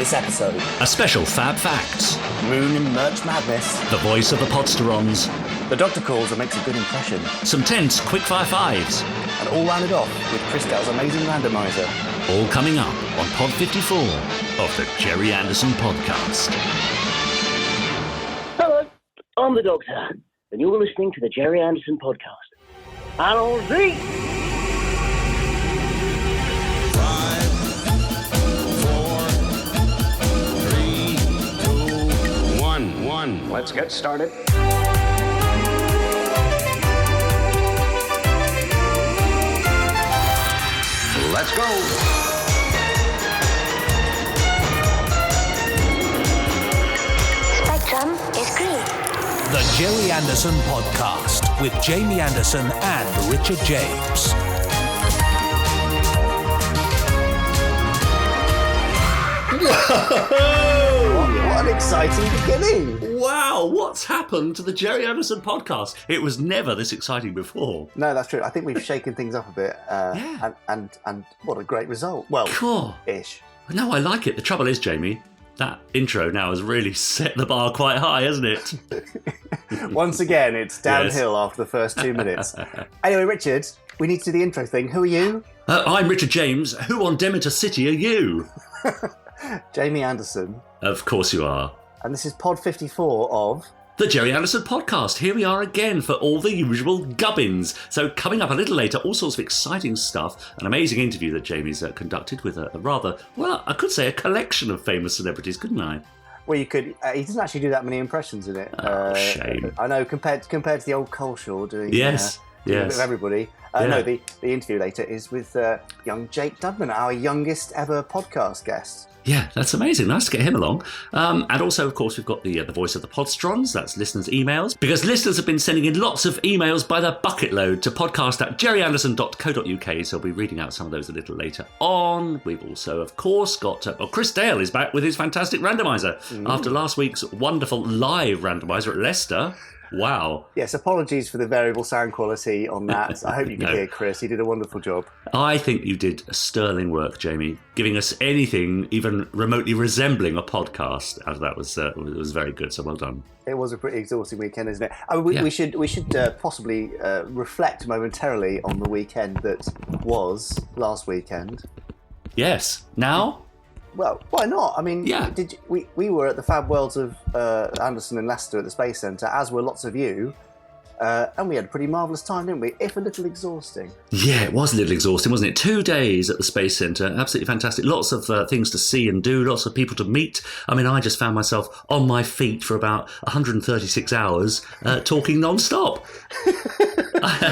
This episode, a special FAB Facts, Moon and Merch Madness, the voice of the Podsterons, the Doctor calls and makes a good impression, some tense QuickFire Fives, and all rounded off with Chris Dale's amazing randomizer. All coming up on Pod 54 of the Gerry Anderson Podcast. Hello, I'm the Doctor, and you're listening to the Gerry Anderson Podcast. Allons-y! 5, 4, 3, 2, 1. Let's get started. Let's go. Spectrum is green. The Gerry Anderson Podcast with Jamie Anderson and Richard James. What an exciting beginning! Wow, what's happened to the Gerry Anderson Podcast? It was never this exciting before. No, that's true. I think we've shaken things up a bit, and what a great result. Well, Cool. ish. No, I like it. The trouble is, Jamie, that intro now has really set the bar quite high, hasn't it? Once again, it's downhill after the first 2 minutes. Anyway, Richard, we need to do the intro thing. Who are you? I'm Richard James. Who on Demeter City are you? Jamie Anderson, Of course you are. and this is Pod 54 of... The Gerry Anderson Podcast. Here we are again for all the usual gubbins. So coming up a little later, all sorts of exciting stuff. An amazing interview that Jamie's conducted with a rather, well, I could say a collection of famous celebrities, couldn't I? Well, you could... he doesn't actually do that many impressions in it. Oh, shame. I know, compared to the old Coleshaw doing... Yes, doing a yes. bit of everybody. Yeah. No, the interview later is with young Jake Dudman, our youngest ever podcast guest. Yeah, that's amazing. Nice to get him along. And also, of course, we've got the voice of the Podsterons. That's listeners' emails. Because listeners have been sending in lots of emails by the bucket load to podcast@gerryanderson.co.uk. So we'll be reading out some of those a little later on. We've also, of course, got... Chris Dale is back with his fantastic randomizer. After last week's wonderful live randomizer at Leicester. Wow. Yes, apologies for the variable sound quality on that. I hope you could No. hear Chris. He did a wonderful job. I think you did sterling work, Jamie, giving us anything even remotely resembling a podcast out of that was very good. So well done. It was a pretty exhausting weekend, isn't it? I mean, Yeah. we should possibly reflect momentarily on the weekend that was last weekend. Yes. Now. Well, why not? I mean, Yeah. we were at the Fab Worlds of Anderson and Leicester at the Space Centre, as were lots of you, and we had a pretty marvellous time, didn't we? If a little exhausting. Yeah, it was a little exhausting, wasn't it? 2 days at the Space Centre, absolutely fantastic. Lots of things to see and do, lots of people to meet. I mean, I just found myself on my feet for about 136 hours talking non-stop.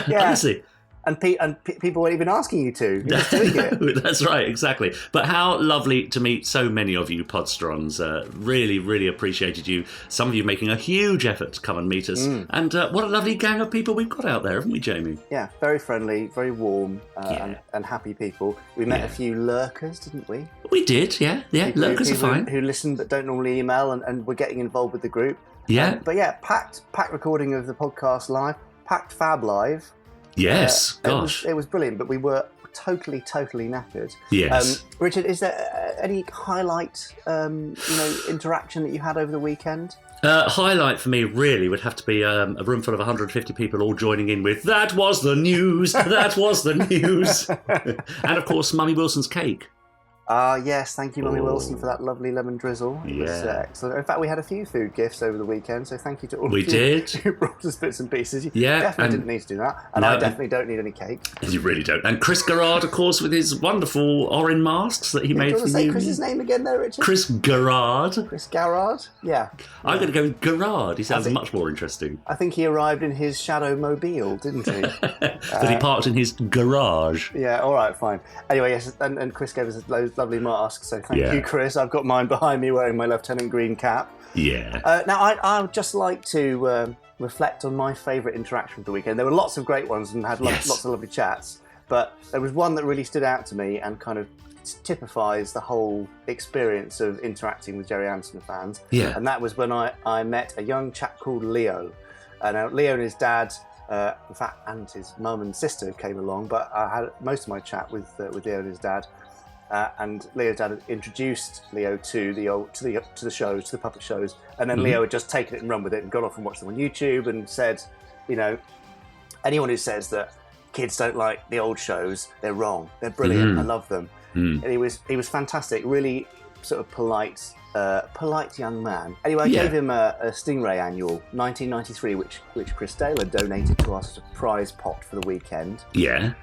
Yeah. Honestly. And people weren't even asking you to. You're just doing it. That's right, exactly. But how lovely to meet so many of you Podsterons. Really, really appreciated you. Some of you making a huge effort to come and meet us. And what a lovely gang of people we've got out there, haven't we, Jamie? Yeah, very friendly, very warm, and happy people. We met a few lurkers, didn't we? We did, yeah. People Lurkers are fine. Who listen but don't normally email and were getting involved with the group. Yeah. But yeah, packed recording of the podcast live, packed Fab live. Yes, gosh. It was brilliant, but we were totally knackered. Yes. Richard, is there any highlight, interaction that you had over the weekend? Highlight for me really would have to be a room full of 150 people all joining in with, "That was the news, that was the news." And of course, Mummy Wilson's cake. Yes, thank you, Mummy Wilson, for that lovely lemon drizzle. It was excellent. In fact, we had a few food gifts over the weekend, so thank you to all of you who brought us bits and pieces. You definitely didn't need to do that, and I definitely don't need any cake. You really don't. And Chris Garrard, of course, with his wonderful orange masks that he made Do you for want to say you. Chris's name again there, Richard? Chris Garrard. Chris Garrard? Yeah. I'm going to go with Garrard. He sounds think- much more interesting. I think he arrived in his shadow mobile, didn't he? That he parked in his garage. Yeah, all right, fine. Anyway, yes, and Chris gave us those lovely masks, so thank Yeah. you, Chris. I've got mine behind me wearing my Lieutenant Green cap. Yeah. Now, I would just like to reflect on my favourite interaction of the weekend. There were lots of great ones and had Yes. lots of lovely chats, but there was one that really stood out to me and kind of typifies the whole experience of interacting with Gerry Anderson fans. Yeah. And that was when I met a young chap called Leo. And Leo and his dad, in fact, and his mum and sister came along, but I had most of my chat with Leo and his dad. and Leo's dad had introduced Leo to the shows, to the puppet shows, and then Leo had just taken it and run with it and gone off and watched them on YouTube and said, anyone who says that kids don't like the old shows, they're wrong. They're brilliant. I love them. And he was fantastic, really sort of polite young man. Anyway, I gave him a Stingray Annual 1993, which Chris Dale had donated to us as a prize pot for the weekend. Yeah.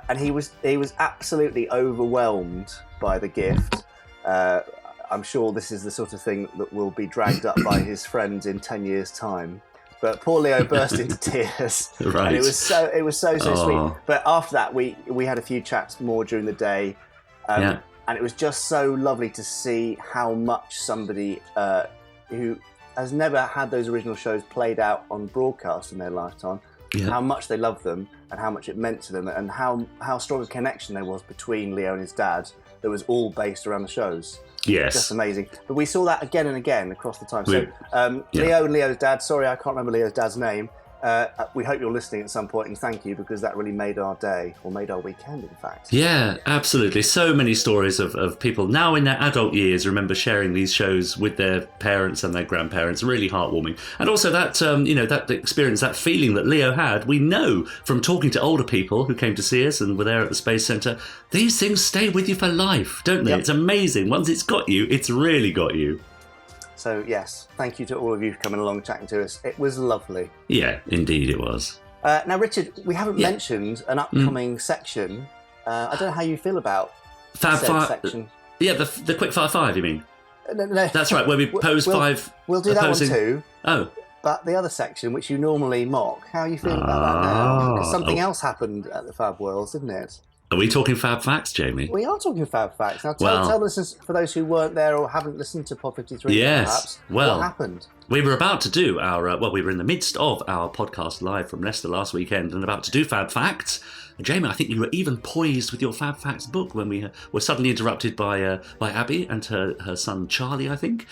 And he was absolutely overwhelmed by the gift. I'm sure this is the sort of thing that will be dragged up by his friends in 10 years' time. But poor Leo burst into tears. Right. And it was so sweet. But after that, we had a few chats more during the day. And it was just so lovely to see how much somebody who has never had those original shows played out on broadcast in their lifetime, how much they loved them and how much it meant to them, and how strong a connection there was between Leo and his dad that was all based around the shows. Yes. Just amazing. But we saw that again and again across the time. So Leo and Leo's dad, sorry, I can't remember Leo's dad's name. We hope you're listening at some point, and thank you, because that really made our day, or made our weekend, in fact. Yeah, absolutely. So many stories of people now in their adult years remember sharing these shows with their parents and their grandparents. Really heartwarming. And also that, that experience, that feeling that Leo had, we know from talking to older people who came to see us and were there at the Space Centre, these things stay with you for life, don't they? Yep. It's amazing. Once it's got you, it's really got you. So, yes, thank you to all of you for coming along, chatting to us. It was lovely. Yeah, indeed it was. Now, Richard, we haven't mentioned an upcoming section. I don't know how you feel about Fab Five section. Yeah, the QuickFire Five, you mean? No. That's right, where we pose five... We'll do opposing... that one too. Oh. But the other section, which you normally mock, how are you feeling about that now? Because something else happened at the Fab Worlds, didn't it? Are we talking Fab Facts, Jamie? We are talking Fab Facts. Now, tell listeners, for those who weren't there or haven't listened to Pod 53, perhaps, what happened? We were about to do our, we were in the midst of our podcast live from Leicester last weekend and about to do Fab Facts. And Jamie, I think you were even poised with your Fab Facts book when we were suddenly interrupted by Abby and her son Charlie, I think,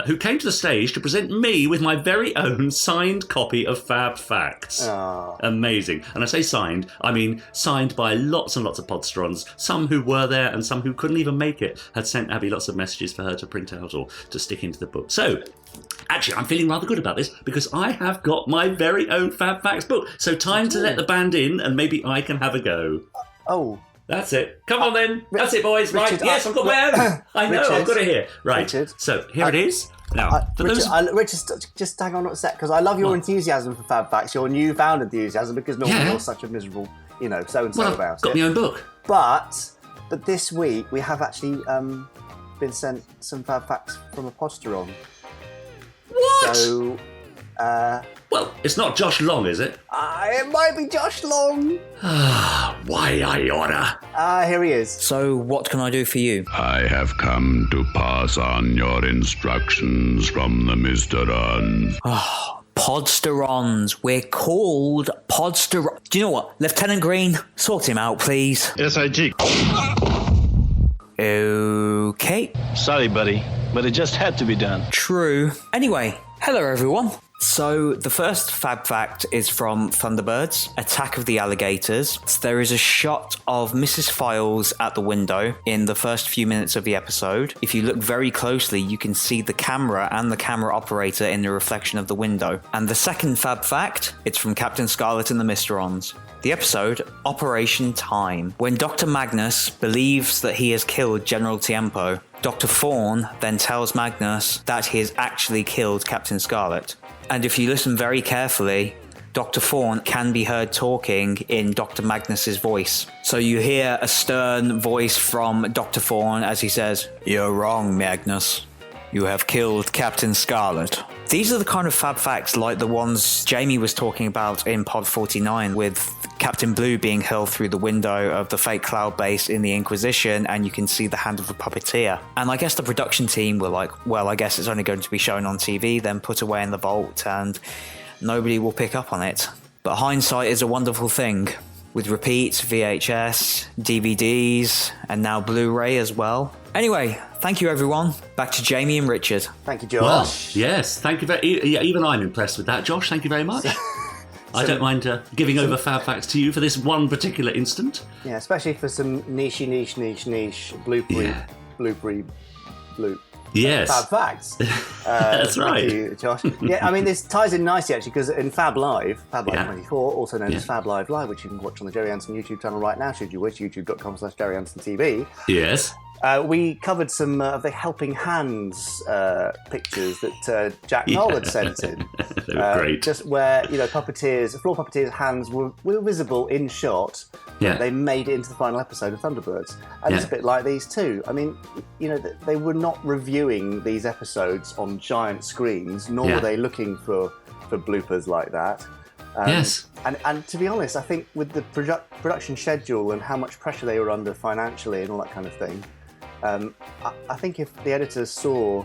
who came to the stage to present me with my very own signed copy of Fab Facts. Oh. Amazing. And I say signed, I mean signed by lots and lots of Podsterons. Some who were there and some who couldn't even make it had sent Abby lots of messages for her to print out or to stick into the book. So, actually, I'm feeling rather good about this because I have got my very own Fab Facts book. So time to let the band in and maybe I can have a go. Oh. That's it. Come on then. That's it, boys. Richard, right. Yes, I've got my own. I know. Richard, I've got it here. Right. Richard, so here it is. Now, Richard, just hang on a sec, because I love your enthusiasm for Fab Facts, your newfound enthusiasm, because normally you're such a miserable, so-and-so about it. I've got my own book. But this week we have actually been sent some Fab Facts from a Podsteron. What? So, well, it's not Josh Long, is it? It might be Josh Long. Why, I oughta. Here he is. So, what can I do for you? I have come to pass on your instructions from the Podsterons. Podsterons. We're called Podsterons. Do you know what? Lieutenant Green, sort him out, please. SIG. Okay. Sorry, buddy, but it just had to be done. True. Anyway, hello everyone. So the first Fab Fact is from Thunderbirds, Attack of the Alligators. There is a shot of Mrs. Files at the window in the first few minutes of the episode. If you look very closely, you can see the camera and the camera operator in the reflection of the window. And the second Fab Fact, it's from Captain Scarlet and the Mysterons. The episode, Operation Time. When Dr. Magnus believes that he has killed General Tiempo, Dr. Thorne then tells Magnus that he has actually killed Captain Scarlet. And if you listen very carefully, Dr. Thorne can be heard talking in Dr. Magnus's voice. So you hear a stern voice from Dr. Thorne as he says, "You're wrong, Magnus. You have killed Captain Scarlet." These are the kind of Fab Facts like the ones Jamie was talking about in Pod 49 with Captain Blue being hurled through the window of the fake cloud base in the Inquisition, and you can see the hand of the puppeteer. And I guess the production team were like, well, I guess it's only going to be shown on TV, then put away in the vault, and nobody will pick up on it. But hindsight is a wonderful thing. With repeats, VHS, DVDs, and now Blu-ray as well. Anyway, thank you everyone. Back to Jamie and Richard. Thank you, Josh. Well, yes, thank you very. Even I'm impressed with that, Josh. Thank you very much. I don't mind giving over Fab Facts to you for this one particular instant. Yeah, especially for some niche bloopery. Yes. Fab Facts. That's right. Thank you, Josh. Yeah, I mean, this ties in nicely, actually, because in Fab Live 24, also known as Fab Live Live, which you can watch on the Gerry Anderson YouTube channel right now, should you wish, youtube.com/Gerry Anderson TV. Yes. We covered some of the helping hands pictures that Jack Knoll had sent in. They were great. Just where, floor puppeteers' hands were visible in shot. Yeah. They made it into the final episode of Thunderbirds. And it's a bit like these too. I mean, they were not reviewing these episodes on giant screens, nor were they looking for bloopers like that. Yes. And to be honest, I think with the production schedule and how much pressure they were under financially and all that kind of thing, I think if the editors saw,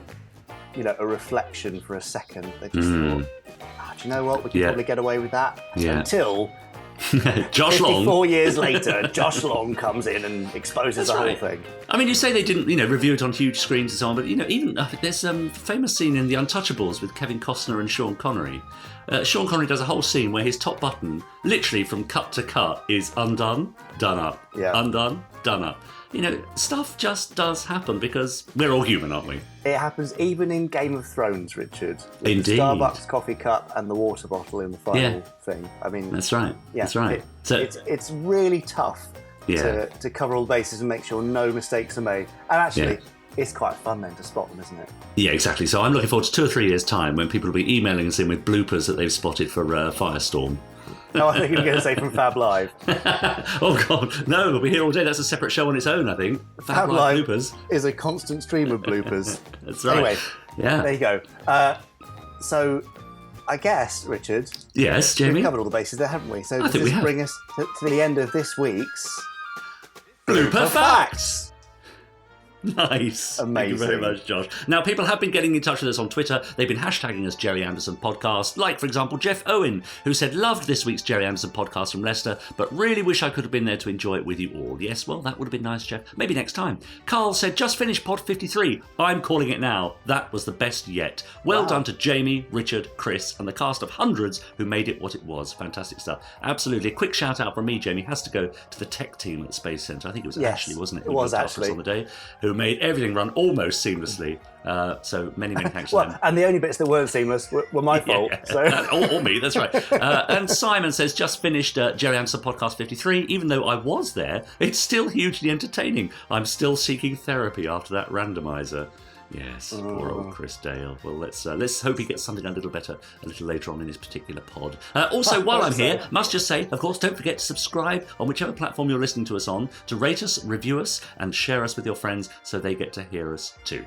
a reflection for a second, they just thought, do you know what, we can probably get away with that. Until Josh 54 Long. years later, Josh Long comes in and exposes the whole thing. I mean, you say they didn't, review it on huge screens and so on, but, even there's a famous scene in The Untouchables with Kevin Costner and Sean Connery. Sean Connery does a whole scene where his top button, literally from cut to cut, is undone, done up, undone, done up. Stuff just does happen because we're all human, aren't we? It happens even in Game of Thrones, Richard. With Indeed. The Starbucks coffee cup and the water bottle in the final thing. I mean, that's right. Yeah, that's right. It's really tough to cover all the bases and make sure no mistakes are made. And actually, it's quite fun then to spot them, isn't it? Yeah, exactly. So I'm looking forward to 2 or 3 years' time when people will be emailing us in with bloopers that they've spotted for Firestorm. No, I think you were going to say from Fab Live. Oh, God. No, we'll be here all day. That's a separate show on its own, I think. Fab Live bloopers is a constant stream of bloopers. That's right. Anyway, there you go. So, I guess, Richard. Yes, Jamie? We've covered all the bases there, haven't we? So I think we have. Bring us to the end of this week's Blooper Facts. Nice. Amazing. Thank you very much, Josh. Now, people have been getting in touch with us on Twitter. They've been hashtagging us Gerry Anderson Podcast. Like, for example, Jeff Owen, who said, loved this week's Gerry Anderson Podcast from Leicester, but really wish I could have been there to enjoy it with you all. Yes, well, that would have been nice, Jeff. Maybe next time. Carl said, just finished Pod 53. I'm calling it now. That was the best yet. Well done to Jamie, Richard, Chris, and the cast of hundreds who made it what it was. Fantastic stuff. Absolutely. A quick shout out from me, Jamie, has to go to the tech team at the Space Centre. I think it was Ashley, wasn't it? It was Ashley. On the day, who made everything run almost seamlessly. So many thanks to them. And the only bits that weren't seamless were my fault. So. or me, that's right. And Simon says, just finished Gerry Anderson Podcast 53. Even though I was there, it's still hugely entertaining. I'm still seeking therapy after that randomizer. Yes, poor old Chris Dale. Well, let's hope he gets something a little better a little later on in his particular pod. Also, while I'm here, must just say, of course, don't forget to subscribe on whichever platform you're listening to us on, to rate us, review us, and share us with your friends so they get to hear us too.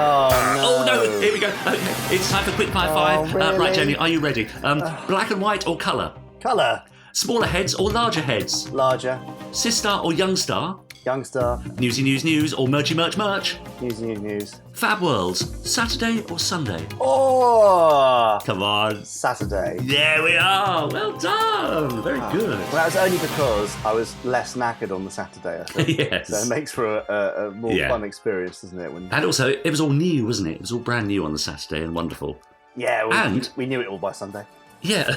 Oh no! Here we go. Okay. It's time for QuickFire Five. Really? Right, Jamie, are you ready? Black and white or colour? Colour. Smaller heads or larger heads? Larger. Sister or youngstar? Youngstar. Newsy news or merchy merch? News. Fab Worlds, Saturday or Sunday? Oh! Come on. Saturday. There we are. Well done. Very good. Well, that was only because I was less knackered on the Saturday, I think. Yes. So it makes for a more fun experience, doesn't it? And also, it was all new, wasn't it? It was all brand new on the Saturday and wonderful. Yeah, we knew it all by Sunday. Yeah.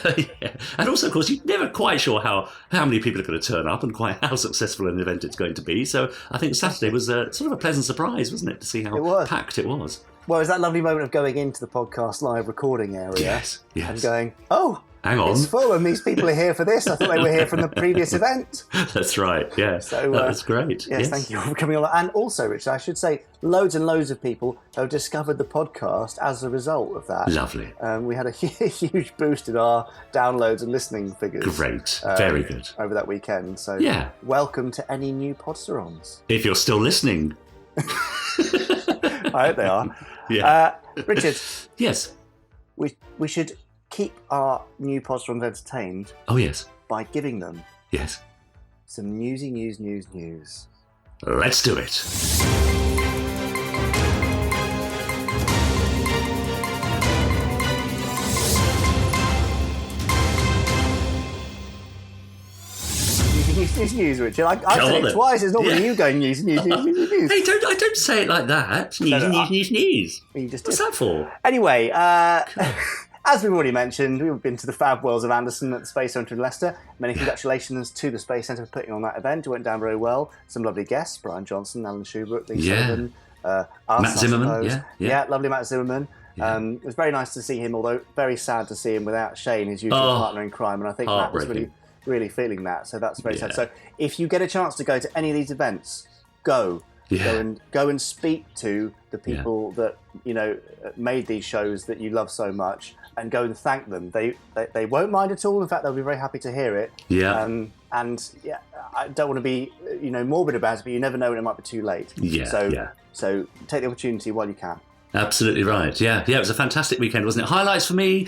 And also, of course, you're never quite sure how many people are going to turn up and quite how successful an event it's going to be. So I think Saturday was sort of a pleasant surprise, wasn't it, to see how packed it was. Well, it was that lovely moment of going into the podcast live recording area. Yes. And going, oh, hang on. It's full and these people are here for this. I thought they were here from the previous event. That's right, yeah. So, that's great. Yes, thank you for coming on. And also, Richard, I should say, loads and loads of people have discovered the podcast as a result of that. Lovely. We had a huge boost in our downloads and listening figures. Great. Very good. Over that weekend. So welcome to any new Podsterons. If you're still listening. I hope they are. Yeah. Richard. Yes. We should keep our new Podsterons entertained. Oh, yes. By giving them. Yes. Some newsy news. Let's do it. News, Richard. I said it twice. It's normally you going news. Hey, I don't say it like that. News. You just What's that for? Anyway, as we've already mentioned, we've been to the Fab Worlds of Anderson at the Space Centre in Leicester. Many congratulations to the Space Centre for putting on that event. It went down very well. Some lovely guests, Brian Johnson, Alan Schubert, Lee Sullivan, Matt Zimmerman. Yeah, lovely Matt Zimmerman. Yeah. It was very nice to see him, although very sad to see him without Shane, his usual partner in crime. And I think Matt was really feeling that. So that's very sad. So if you get a chance to go to any of these events, go. Yeah. Go and speak to the people that made these shows that you love so much, and go and thank them. They won't mind at all. In fact, they'll be very happy to hear it. Yeah. I don't want to be morbid about it, but you never know when it might be too late. Yeah. So take the opportunity while you can. Absolutely right. Yeah. It was a fantastic weekend, wasn't it? Highlights for me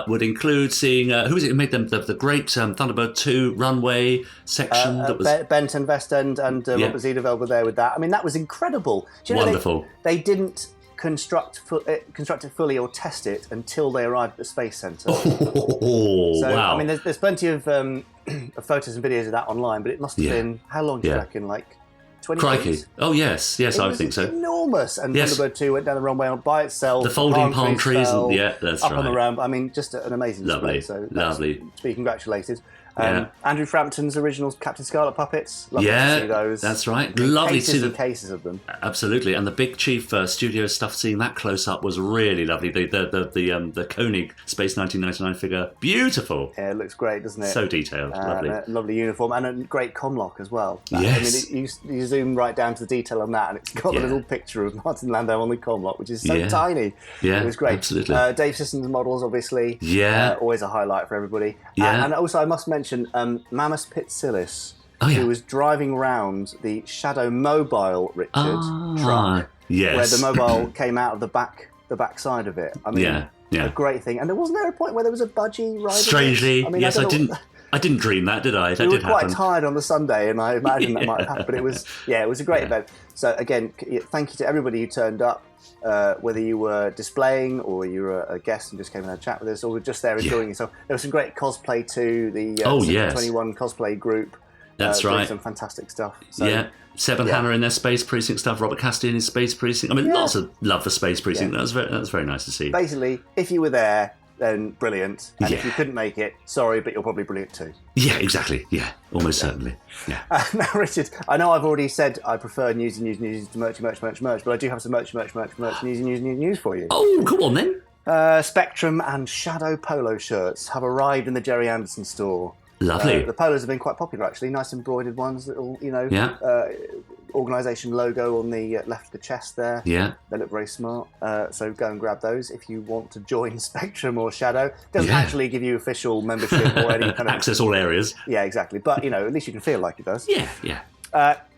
would include seeing who was it who made them the great Thunderbird 2 runway section. That was Bent and West End and Robert Zedeveld were there with that. I mean, that was incredible. Wonderful. They didn't construct it fully or test it until they arrived at the Space Centre. Wow. I mean, there's plenty of photos and videos of that online, but it must have been, how long do you reckon? Like 20 Crikey. Days? Oh, yes, I would think so. Enormous. And Thunderbird 2 went down the runway by itself. The folding palm trees. That's up right. on the ramp. I mean, just an amazing display. So lovely. To be congratulated. Andrew Frampton's original Captain Scarlet puppets. Lovely to see those. That's right. Lovely to see the cases of them. Absolutely, and the Big Chief studio stuff. Seeing that close up was really lovely. The Koenig Space 1999 figure, beautiful. Yeah, it looks great, doesn't it? So detailed, lovely. Lovely uniform and a great comlock as well. Yes. I mean, you zoom right down to the detail on that, and it's got a little picture of Martin Landau on the comlock, which is so tiny. Yeah, it was great. Absolutely. Dave Systems models, obviously. Yeah, always a highlight for everybody. Yeah, and also I must mention Mammoth Pitsillis, who was driving around the Shadow Mobile Richard truck, where the mobile came out of the back side of it. I mean, a great thing. And wasn't there a point where there was a budgie riding? Strangely, I didn't dream that, did I? That we did were quite happen. tired on the Sunday, and I imagine that might have happened. But it was a great event. So again, thank you to everybody who turned up. Whether you were displaying or you were a guest and just came and had a chat with us, or were just there enjoying yourself. There was some great cosplay too. The 21 cosplay group. That's right. Some fantastic stuff. So, Seb and Hannah in their Space Precinct stuff. Robert Cassidy in his Space Precinct. I mean, lots of love for Space Precinct. That was very nice to see. Basically, if you were there, then brilliant. And if you couldn't make it, sorry, but you're probably brilliant too. Yeah, exactly. Yeah, almost certainly. Yeah. Now, Richard, I know I've already said I prefer news to merch, but I do have some merch, news for you. Oh, come on then. Spectrum and Shadow polo shirts have arrived in the Gerry Anderson store. Lovely. The polos have been quite popular, actually. Nice embroidered ones, little, organisation logo on the left of the chest there. Yeah. They look very smart. So go and grab those if you want to join Spectrum or Shadow. It doesn't actually give you official membership or any kind of... access all areas. Yeah, exactly. But, at least you can feel like it does. Yeah.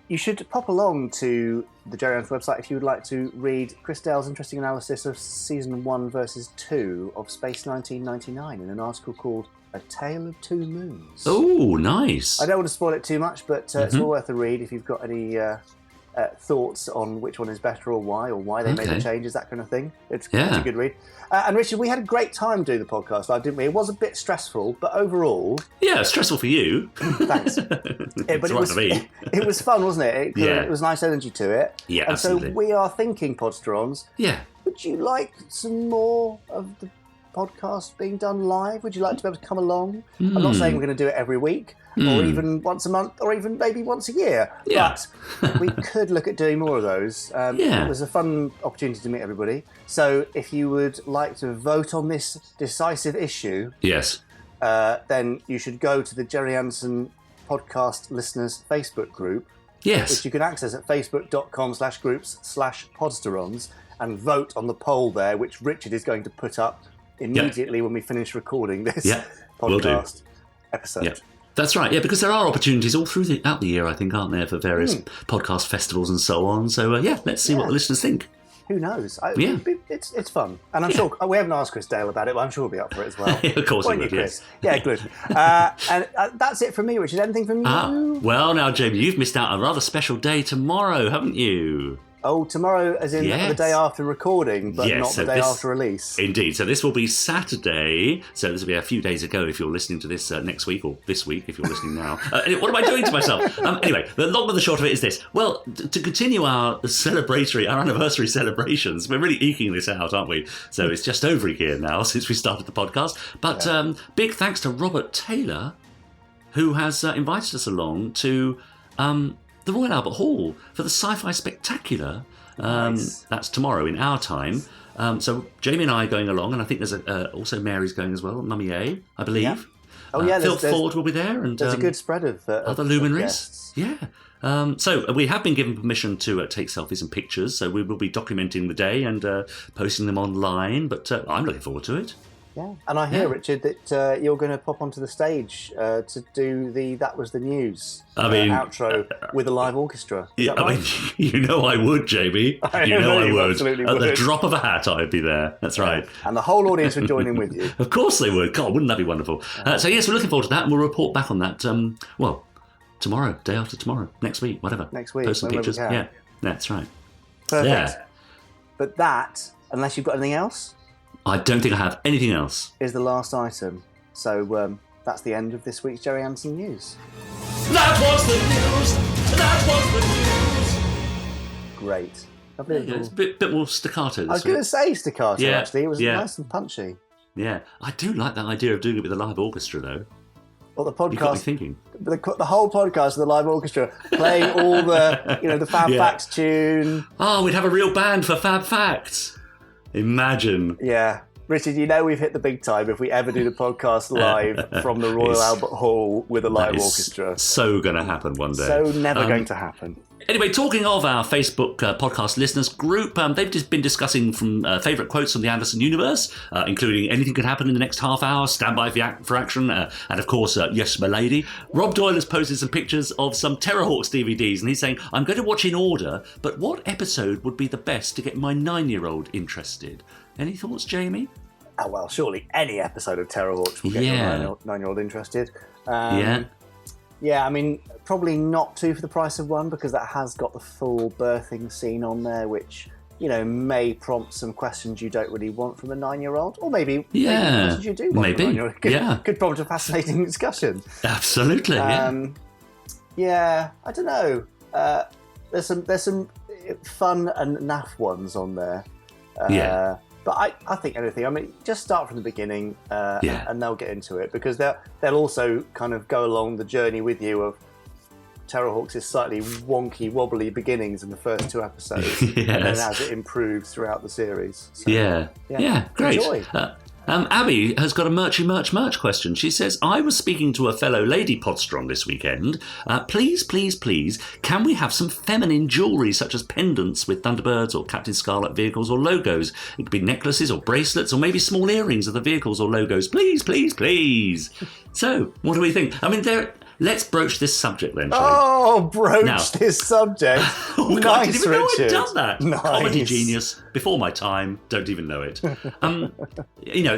You should pop along to the Gerry Anderson website if you would like to read Chris Dale's interesting analysis of Season 1 versus 2 of Space 1999 in an article called A Tale of Two Moons. Oh, nice. I don't want to spoil it too much, but it's well worth a read if you've got any thoughts on which one is better or why they made the changes, that kind of thing. It's a good read. And Richard, we had a great time doing the podcast live, didn't we? It was a bit stressful, but overall... Yeah, stressful for you. Thanks. But it was fun, wasn't it? It was nice energy to it. Yeah, and absolutely. So we are thinking, Podsterons, would you like some more of the podcast being done live? Would you like to be able to come along? I'm not saying we're going to do it every week or even once a month or even maybe once a year, but we could look at doing more of those. It was a fun opportunity to meet everybody. So if you would like to vote on this decisive issue, then you should go to the Gerry Anderson Podcast Listeners Facebook group, which you can access at facebook.com/groups/podsterons and vote on the poll there, which Richard is going to put up immediately when we finish recording this podcast episode. That's right, because there are opportunities all throughout the year, I think, aren't there, for various podcast festivals and so on. So, let's see what the listeners think. Who knows? It's fun. And I'm sure, we haven't asked Chris Dale about it, but I'm sure he'll be up for it as well. Of course he would, yes. Yeah, good. And that's it from me, Richard. Anything from you? Well, now, Jamie, you've missed out on a rather special day tomorrow, haven't you? Oh, tomorrow as in the day after recording, but not the day after release. Indeed. So this will be Saturday. So this will be a few days ago if you're listening to this next week, or this week if you're listening now. What am I doing to myself? Anyway, the long and the short of it is this. Well, to continue our anniversary celebrations, we're really eking this out, aren't we? So it's just over a year now since we started the podcast. But big thanks to Robert Taylor, who has invited us along to the Royal Albert Hall for the Sci-Fi Spectacular. Nice. That's tomorrow in our time. So Jamie and I are going along, and I think there's also Mary's going as well, Mummy A, I believe. Yeah. Oh yeah, Phil Ford will be there, and there's a good spread of other luminaries. Yeah. So we have been given permission to take selfies and pictures, so we will be documenting the day and posting them online. But I'm looking forward to it. Yeah, and I hear, Richard, that you're going to pop onto the stage to do the That Was the News outro with a live orchestra. Yeah, right? You know I would, Jamie. I would. At the drop of a hat, I'd be there. That's right. And the whole audience would join in with you. Of course they would. God, wouldn't that be wonderful? So yes, we're looking forward to that, and we'll report back on that, tomorrow, day after tomorrow, next week, whatever. Next week. Post some pictures. Yeah, that's right. Perfect. Yeah. But that, unless you've got anything else... I don't think I have anything else. Is the last item. So that's the end of this week's Gerry Anderson News. That was the news! That was the news! Great. It's a bit more staccato this I was going to say staccato, actually. It was nice and punchy. Yeah. I do like that idea of doing it with a live orchestra, though. Well, the podcast... You've got me thinking. The whole podcast with the live orchestra, playing all the Fab Facts tune. Oh, we'd have a real band for Fab Facts. Imagine. Yeah. Richard, we've hit the big time if we ever do the podcast live from the Royal Albert Hall with a live orchestra. So going to happen one day. So never going to happen. Anyway, talking of our Facebook podcast listeners group, they've just been discussing from favourite quotes from the Anderson universe, including anything could happen in the next half hour, stand by for action, and of course, yes, my lady. Rob Doyle has posted some pictures of some Terrorhawks DVDs, and he's saying, I'm going to watch in order, but what episode would be the best to get my 9-year-old interested? Any thoughts, Jamie? Oh, well, surely any episode of Terrorhawks will get your 9-year-old interested. Yeah, I mean, probably not 2 for the price of 1, because that has got the full birthing scene on there, which, may prompt some questions you don't really want from a 9-year-old, or maybe questions you do want from a 9-year-old. Could prompt a fascinating discussion. Absolutely, Yeah, I don't know. There's some fun and naff ones on there. But I think anything. I mean, just start from the beginning, and they'll get into it, because they'll also kind of go along the journey with you of Terrorhawks' slightly wonky, wobbly beginnings in the first 2 episodes, and then as it improves throughout the series. So, great. Enjoy. Abby has got a merch question. She says, I was speaking to a fellow lady Podsteron this weekend. Please, can we have some feminine jewellery such as pendants with Thunderbirds or Captain Scarlet vehicles or logos? It could be necklaces or bracelets or maybe small earrings of the vehicles or logos. Please. So, what do we think? I mean, let's broach this subject then, shall we? This subject. Oh, God, I didn't even know I'd done that. Nice. Comedy genius. Before my time. Don't even know it.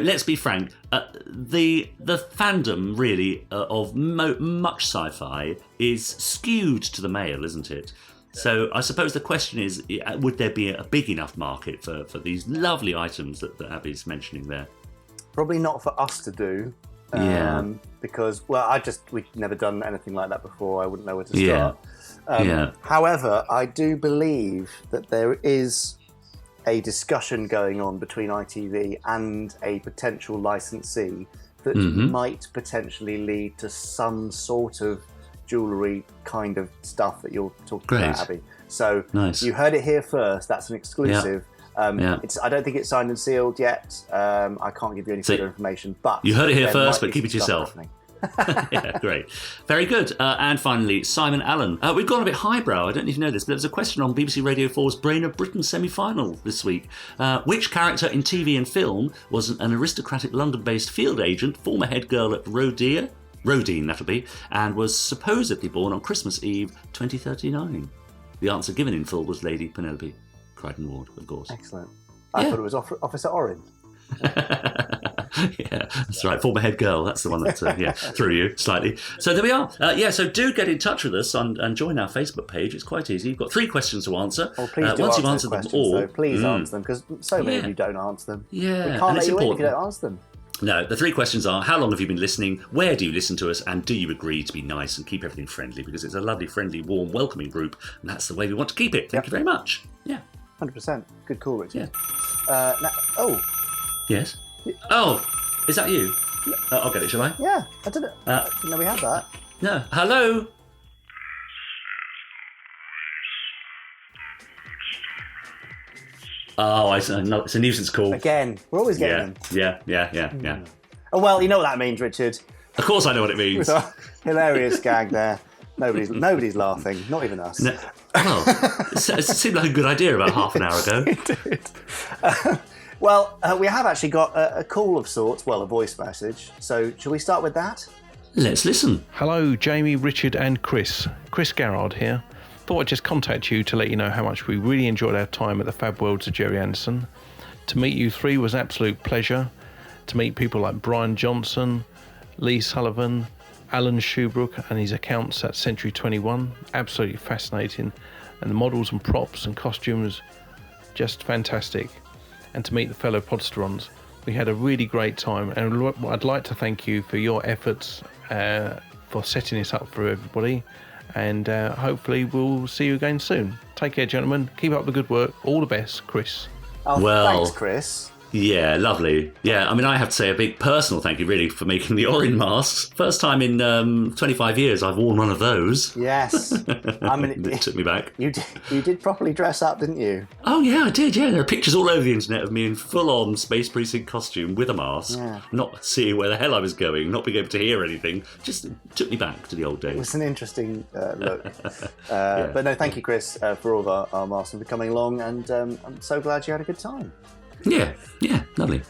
Let's be frank. The fandom, really, of much sci-fi is skewed to the male, isn't it? So I suppose the question is, would there be a big enough market for these lovely items that Abby's mentioning there? Probably not for us to do. Because, we've never done anything like that before. I wouldn't know where to start. However, I do believe that there is a discussion going on between ITV and a potential licensee that might potentially lead to some sort of jewellery kind of stuff that you're talking about, Abby. So you heard it here first. That's an exclusive. I don't think it's signed and sealed yet. I can't give you any further information. But you heard it here first, but keep it to yourself. Yeah, great. Very good. And finally, Simon Allen. We've gone a bit highbrow. I don't even know this, but there was a question on BBC Radio 4's Brain of Britain semi-final this week. Which character in TV and film was an aristocratic London-based field agent, former head girl at Rodine, that'll be, and was supposedly born on Christmas Eve 2039? The answer given in full was Lady Penelope Crichton Ward, of course. Excellent. I thought it was Officer Orin. Yeah, that's right. Former head girl. That's the one that threw you slightly. So there we are. So do get in touch with us and join our Facebook page. It's quite easy. You've got 3 questions to answer. Oh, please do once answer you've answered them all, though, please answer them, because so many of you don't answer them. Yeah, we can't let you in if you don't answer them. No, the 3 questions are: how long have you been listening? Where do you listen to us? And do you agree to be nice and keep everything friendly? Because it's a lovely, friendly, warm, welcoming group, and that's the way we want to keep it. Thank you very much. Yeah. 100%. Good call, Richard. Yeah. Yes? Oh, is that you? I'll get it, shall I? Yeah, I didn't know we had that. No. Hello? Oh, it's a nuisance call. Again, we're always getting them. Yeah. Oh, well, you know what that means, Richard. Of course I know what it means. Hilarious gag there. Nobody's laughing, not even us. No. Well, it seemed like a good idea about half an hour ago. It did. We have actually got a call of sorts, a voice message. So, shall we start with that? Let's listen. Hello, Jamie, Richard and Chris. Chris Garrard here. Thought I'd just contact you to let you know how much we really enjoyed our time at the Fab Worlds of Gerry Anderson. To meet you 3 was an absolute pleasure. To meet people like Brian Johnson, Lee Sullivan, Alan Shoebrook and his accounts at Century 21, absolutely fascinating. And the models and props and costumes, just fantastic. And to meet the fellow Podsterons, we had a really great time. And I'd like to thank you for your efforts for setting this up for everybody. And hopefully we'll see you again soon. Take care, gentlemen. Keep up the good work. All the best, Chris. Oh, thanks, Chris. Yeah, lovely. Yeah, I mean, I have to say a big personal thank you, really, for making the Orin masks. First time in 25 years I've worn one of those. Yes. I mean, it took me back. You did properly dress up, didn't you? Oh, yeah, I did, yeah. There are pictures all over the internet of me in full-on Space Precinct costume with a mask, not seeing where the hell I was going, not being able to hear anything. Just took me back to the old days. It was an interesting look. But no, thank you, Chris, for all of our masks and for coming along, and I'm so glad you had a good time. Yeah, lovely.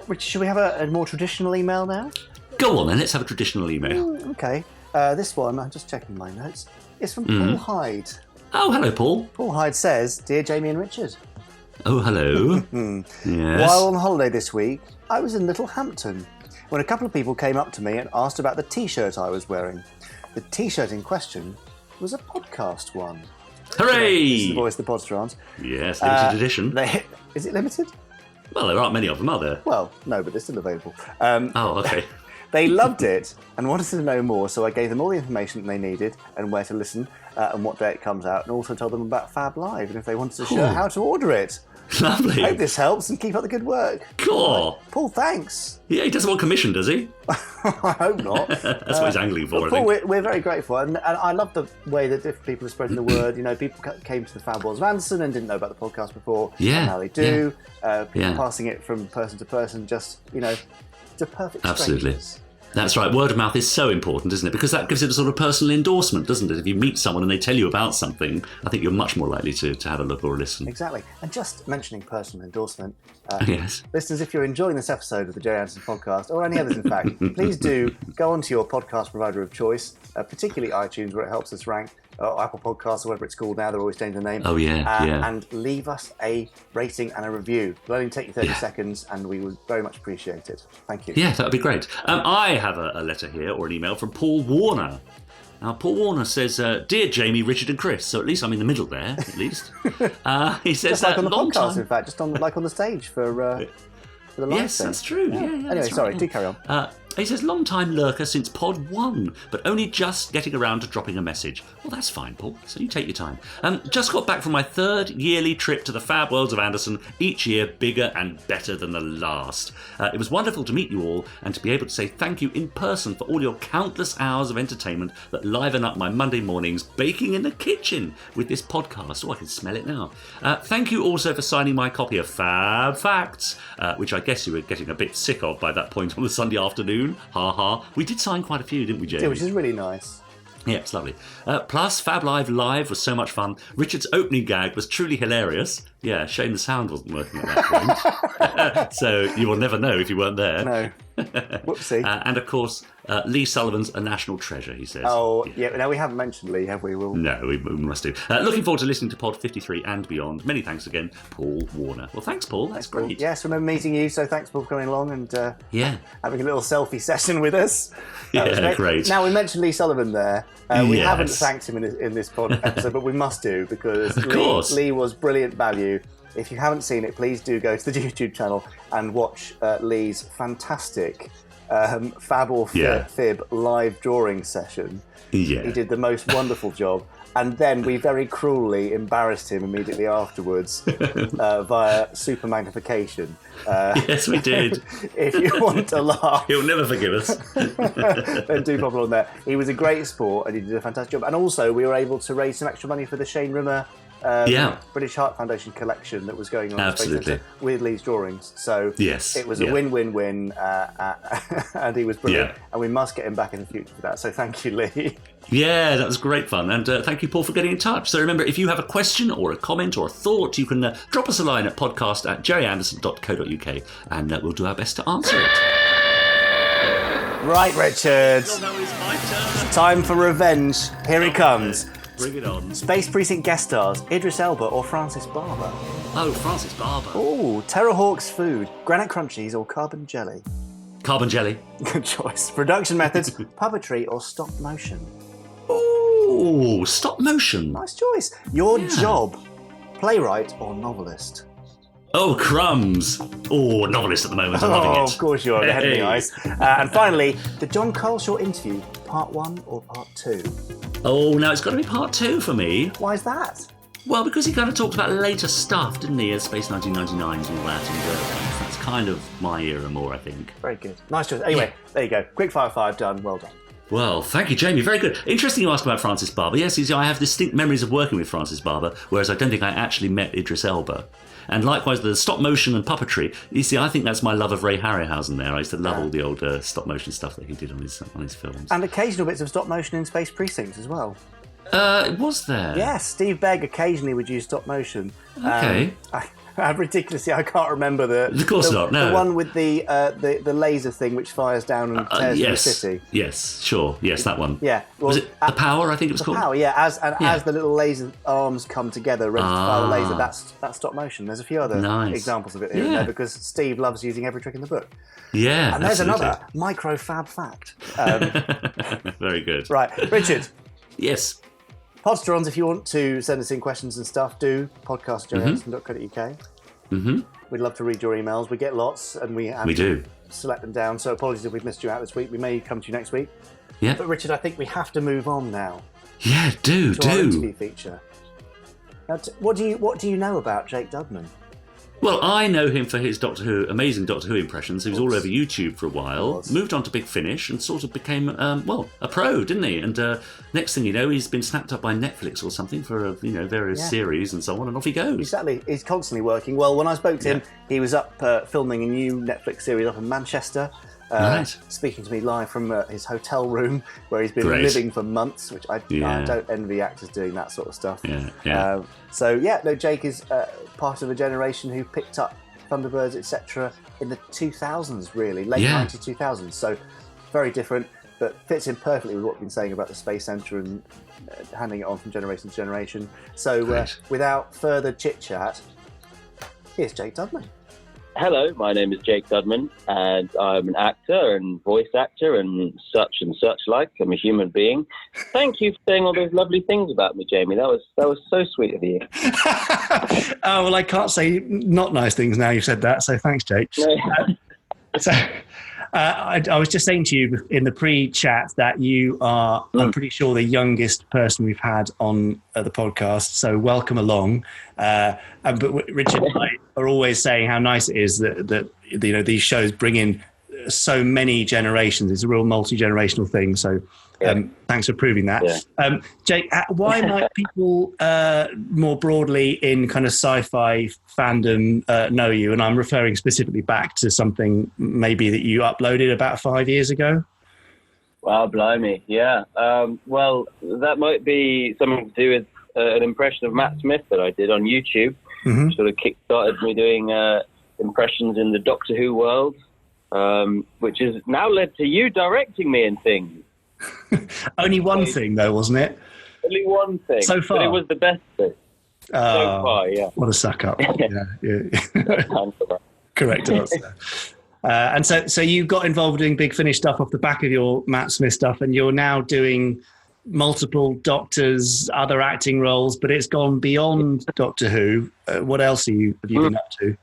Richard, should we have a more traditional email now? Go on then, let's have a traditional email. Okay. This one, I'm just checking my notes, is from Paul Hyde. Oh, hello, Paul. Paul Hyde says, Dear Jamie and Richard. Oh, hello. Yes. While on holiday this week, I was in Littlehampton when a couple of people came up to me and asked about the T-shirt I was wearing. The T-shirt in question was a podcast one. Hooray! This is the voice of the Podsterons. Yes, limited edition. Is it limited? Well, there aren't many of them, are there? Well, no, but they're still available. Okay. They loved it and wanted to know more, so I gave them all the information that they needed and where to listen and what day it comes out, and also told them about Fab Live and if they wanted a shirt, how to order it. Lovely. I hope this helps and keep up the good work. Cool. Paul, thanks. Yeah, he doesn't want commission, does he? I hope not. That's what he's angling for, Paul, I think. We're very grateful, and I love the way that different people are spreading the word. You know, people came to the Fab Worlds of Anderson and didn't know about the podcast before. Yeah. And now they do. Passing it from person to person, just, to perfect Absolutely. strangers. That's right. Word of mouth is so important, isn't it? Because that gives it a sort of personal endorsement, doesn't it? If you meet someone and they tell you about something, I think you're much more likely to have a look or a listen. Exactly. And just mentioning personal endorsement, yes. Listeners, if you're enjoying this episode of the Gerry Anderson Podcast, or any others, in fact, please do go onto your podcast provider of choice, particularly iTunes, where it helps us rank, or Apple Podcasts, or whatever it's called now. They're always changing the name. Oh, yeah. And leave us a rating and a review. It'll only take you 30 seconds, and we would very much appreciate it. Thank you. Yeah, that would be great. I have a letter here, or an email from Paul Warner. Now, Paul Warner says, Dear Jamie, Richard and Chris, so at least I'm in the middle there, at least. He says just like on the podcast, time... in fact, just on the stage for the live Yes, thing. that's true. Yeah, anyway, that's sorry, right. do carry on. He says, long time lurker since pod 1, but only just getting around to dropping a message. Well, that's fine, Paul, so you take your time. Just got back from my 3rd yearly trip to the Fab Worlds of Anderson, each year bigger and better than the last. It was wonderful to meet you all and to be able to say thank you in person for all your countless hours of entertainment that liven up my Monday mornings baking in the kitchen with this podcast. Oh, I can smell it now. Thank you also for signing my copy of FAB Facts, which I guess you were getting a bit sick of by that point on the Sunday afternoon. Ha ha. We did sign quite a few, didn't we, Jamie? Yeah, which is really nice. Yeah, it's lovely. Plus, Fab Live was so much fun. Richard's opening gag was truly hilarious. Yeah, shame the sound wasn't working at that point. So you will never know if you weren't there. No. Whoopsie. And of course, Lee Sullivan's a national treasure, he says. Oh, yeah. No, we haven't mentioned Lee, have we? No, we must do. Looking forward to listening to Pod 53 and beyond. Many thanks again, Paul Warner. Well, thanks, Paul. That's great. Paul. Yes, remember meeting you, so thanks for coming along and having a little selfie session with us. Yeah, great. Now, we mentioned Lee Sullivan there. We haven't thanked him in this pod episode, but we must do, because Lee was brilliant value. If you haven't seen it, please do go to the YouTube channel and watch Lee's fantastic Fab or Fib live drawing session. Yeah. He did the most wonderful job. And then we very cruelly embarrassed him immediately afterwards via super magnification. Yes, we did. If you want to laugh, he'll never forgive us. Then do pop on there. He was a great sport and he did a fantastic job. And also, we were able to raise some extra money for the Shane Rimmer British Heart Foundation collection that was going on at Space Centre with Lee's drawings. So it was a win-win-win, and he was brilliant. Yeah. And we must get him back in the future for that. So thank you, Lee. Yeah, that was great fun. And thank you, Paul, for getting in touch. So remember, if you have a question or a comment or a thought, you can drop us a line at podcast@gerryanderson.co.uk and we'll do our best to answer it. Right, Richard. No, it's my turn. Time for revenge. Here it comes. Bring it on. Space Precinct guest stars, Idris Elba or Francis Barber? Oh, Francis Barber. Oh, Terrorhawk's food, granite crunchies or carbon jelly? Carbon jelly. Good choice. Production methods, puppetry or stop motion? Oh, stop motion. Nice choice. Your job, playwright or novelist? Oh, crumbs. Oh, novelist at the moment. I'm loving it. Of course you are. Ahead of the ice. And finally, the John Carlshaw interview, part 1 or part 2? Oh, no, it's got to be part 2 for me. Why is that? Well, because he kind of talked about later stuff, didn't he? Space 1999 and all that. And that's kind of my era more, I think. Very good. Nice choice. Anyway, there you go. QuickFire Five done. Well done. Well, thank you, Jamie. Very good. Interesting you ask about Francis Barber. Yes, I have distinct memories of working with Francis Barber, whereas I don't think I actually met Idris Elba. And likewise, the stop motion and puppetry. You see, I think that's my love of Ray Harryhausen there. I used to love all the old stop motion stuff that he did on his films. And occasional bits of stop motion in Space Precinct as well. Was there? Yes, Steve Begg occasionally would use stop motion. Okay. Ridiculously, I can't remember the one with the laser thing which fires down and tears the city. Yes, sure. Yes, that one. Yeah. Well, was it The Power, I think it was called? The Power, yeah. As the little laser arms come together, ready to fire the laser, that's stop motion. There's a few other examples of it here and there because Steve loves using every trick in the book. Yeah, and there's another micro fab fact. Very good. Right, Richard. Yes. Podsterons, if you want to send us in questions and stuff, do podcast@gerryanderson.co.uk. Mm-hmm. We'd love to read your emails. We get lots, and we do select them down. So apologies if we've missed you out this week. We may come to you next week. Yeah. But Richard, I think we have to move on now. Yeah, do. Our interview feature. Now, what do you know about Jake Dudman? Well, I know him for his amazing Doctor Who impressions. He was all over YouTube for a while, moved on to Big Finish, and sort of became, a pro, didn't he? And next thing you know, he's been snapped up by Netflix or something for various series and so on, and off he goes. Exactly, he's constantly working. Well, when I spoke to him, he was up filming a new Netflix series up in Manchester. Speaking to me live from his hotel room where he's been living for months, which I don't envy actors doing that sort of stuff. Jake is part of a generation who picked up Thunderbirds, etc. in the 2000s, really, late 2000s. So very different, but fits in perfectly with what we've been saying about the Space Centre and handing it on from generation to generation. So without further chit-chat, here's Jake Dudman. Hello, my name is Jake Dudman, and I'm an actor and voice actor and such like. I'm a human being. Thank you for saying all those lovely things about me, Jamie. That was so sweet of you. Oh, well, I can't say not nice things now you've said that, so thanks, Jake. I was just saying to you in the pre-chat that you are, I'm pretty sure, the youngest person we've had on the podcast, so welcome along. But Richard and I are always saying how nice it is that these shows bring in so many generations. It's a real multi-generational thing, so thanks for proving that. Yeah. Jake, why might people more broadly in kind of sci-fi fandom know you? And I'm referring specifically back to something maybe that you uploaded about 5 years ago. Wow, blimey, yeah. Well, that might be something to do with an impression of Matt Smith that I did on YouTube. Mm-hmm. Sort of kick-started me doing impressions in the Doctor Who world. which has now led to you directing me in things. Only one thing, though, wasn't it? Only one thing. So far. But it was the best thing. So far, yeah. What a suck up. Yeah. Correct answer. And so you got involved in doing Big Finish stuff off the back of your Matt Smith stuff, and you're now doing multiple Doctors, other acting roles, but it's gone beyond Doctor Who. What else have you been up to?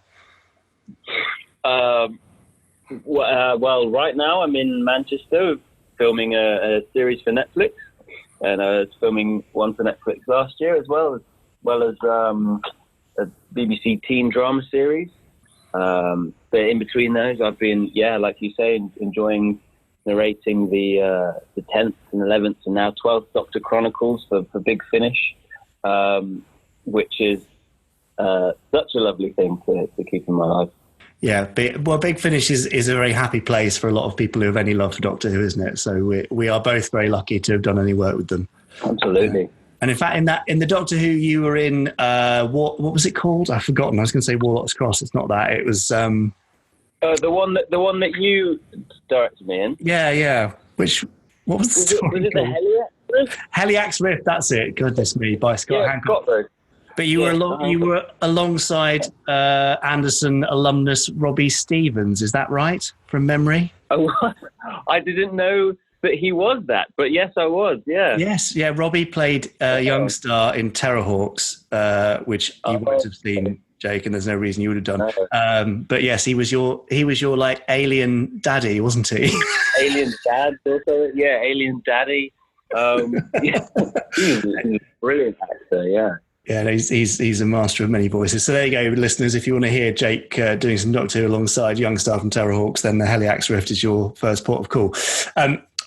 Well, right now I'm in Manchester filming a series for Netflix, and I was filming one for Netflix last year as well as a BBC teen drama series. But in between those, I've been, like you say, enjoying narrating the 10th and 11th and now 12th Doctor Chronicles for Big Finish, which is such a lovely thing to keep in my life. Yeah, Big Finish is a very happy place for a lot of people who have any love for Doctor Who, isn't it? So we are both very lucky to have done any work with them. Absolutely. And in fact, in the Doctor Who you were in, what was it called? I've forgotten. I was going to say Warlock's Cross. It's not that. It was the one that you directed me in. Yeah. What was the story? Was it the Heliax? Heliax Rift. That's it. Goodness me, by Scott Hancock. But you were alongside Anderson alumnus Robbie Stevens. Is that right, from memory? Oh, I didn't know that he was that, but yes, I was. Yeah. Yes, yeah. Robbie played young star in Terrorhawks, which you would have seen, Jake, and there's no reason you would have done. But yes, he was your like alien daddy, wasn't he? Alien dad, also. Yeah, alien daddy. He's a brilliant actor. Yeah. Yeah, he's a master of many voices. So there you go, listeners. If you want to hear Jake doing some Doctor Who alongside young star from Terrorhawks, then the Heliax Rift is your first port of call.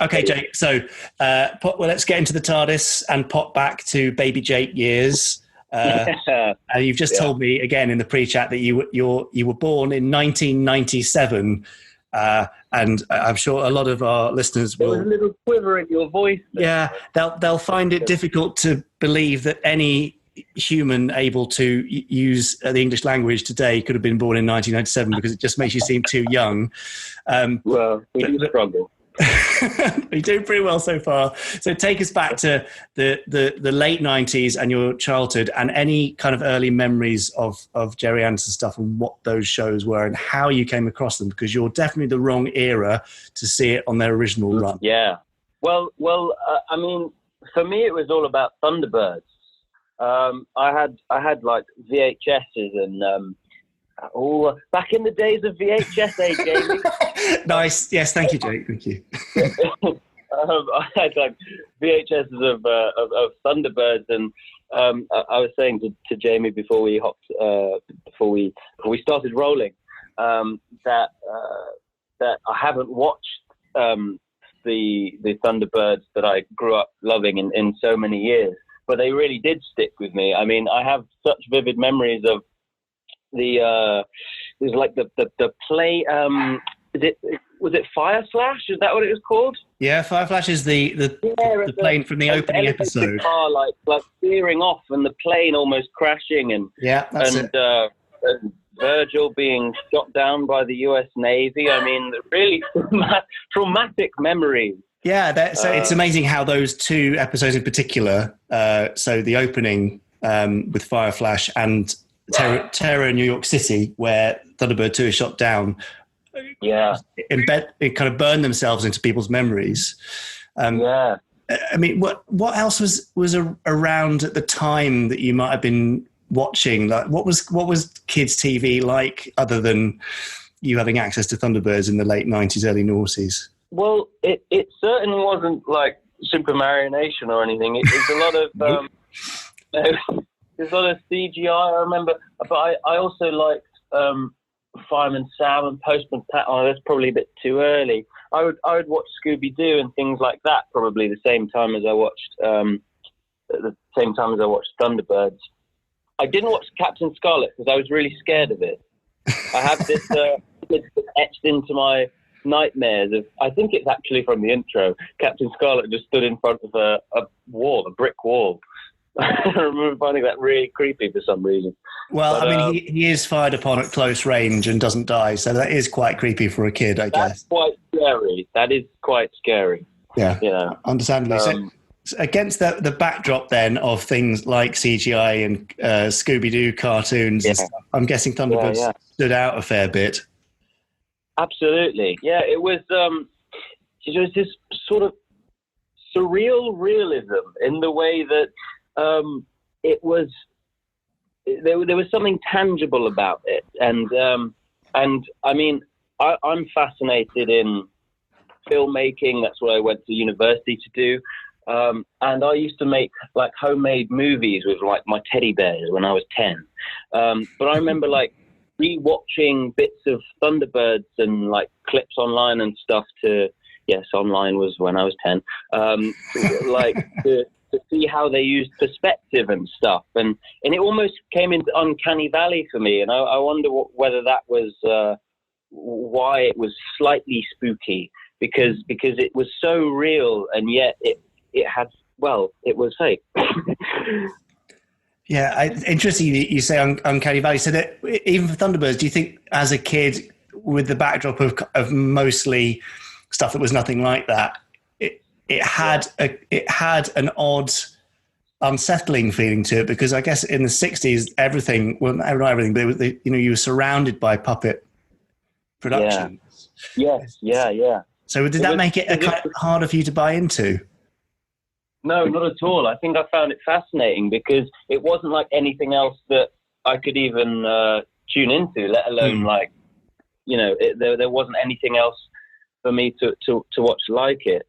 Okay, Jake. So let's get into the TARDIS and pop back to baby Jake years. And you've just told me again in the pre-chat that you were born in 1997. And I'm sure a lot of our listeners will. There was a little quiver in your voice there. Yeah, they'll find it difficult to believe that any human able to use the English language today could have been born in 1997 because it just makes you seem too young. Well, we do struggle. You're doing pretty well so far. So take us back to the late 90s and your childhood and any kind of early memories of Gerry Anderson stuff and what those shows were and how you came across them, because you're definitely the wrong era to see it on their original run. Yeah. Well, I mean, for me, it was all about Thunderbirds. I had like VHSs and back in the days of VHS, Jamie. Nice. Yes, thank you, Jake. Thank you. I had like VHSs of Thunderbirds, and I was saying to Jamie before we started rolling that I haven't watched the Thunderbirds that I grew up loving in so many years, but they really did stick with me. I mean, I have such vivid memories of there's like the play. Was it Fire Flash? Is that what it was called? Yeah, Fire Flash is the plane from the opening episode. Car, like veering off and the plane almost crashing, and and Virgil being shot down by the US Navy. I mean, really traumatic memories. Yeah, so it's amazing how those two episodes in particular, so the opening with Fire Flash and Terror in New York City, where Thunderbird 2 is shot down, it kind of burned themselves into people's memories. I mean, what else was around at the time that you might have been watching? Like, what was kids' TV like, other than you having access to Thunderbirds in the late 90s, early noughties? Well, it certainly wasn't like Super Mario Nation or anything. It's a lot of there's a lot of CGI, I remember, but I also liked Fireman Sam and Postman Pat. Oh, that's probably a bit too early. I would watch Scooby Doo and things like that probably the same time as I watched Thunderbirds. I didn't watch Captain Scarlet because I was really scared of it. I have this etched into my nightmares of, I think it's actually from the intro. Captain Scarlet just stood in front of a brick wall, I remember finding that really creepy for some reason. Well, but, I mean, he is fired upon at close range and doesn't die, so that is quite creepy for a kid, I guess. That's quite scary. That is quite scary. Yeah, understandably. So against the backdrop then of things like CGI and Scooby-Doo cartoons and stuff, I'm guessing Thunderbirds stood out a fair bit. Absolutely. Yeah, it was this sort of surreal realism in the way that it was. There was something tangible about it, and I mean, I'm fascinated in filmmaking. That's what I went to university to do, and I used to make like homemade movies with like my teddy bears when I was 10. But I remember like rewatching bits of Thunderbirds and like clips online and stuff to. Yes, online was when I was 10. To see how they used perspective and stuff, and it almost came into uncanny valley for me. And I wonder whether that was why it was slightly spooky, because it was so real, and yet it was fake. Yeah, interesting you say uncanny valley. So that even for Thunderbirds, do you think as a kid with the backdrop of mostly stuff that was nothing like that, it had an odd, unsettling feeling to it, because I guess in the 60s everything, well, not everything, but you were surrounded by puppet productions. Yes, yeah. So did that make it kind of harder for you to buy into? No, not at all. I think I found it fascinating because it wasn't like anything else that I could even tune into, let alone there wasn't anything else for me to watch like it.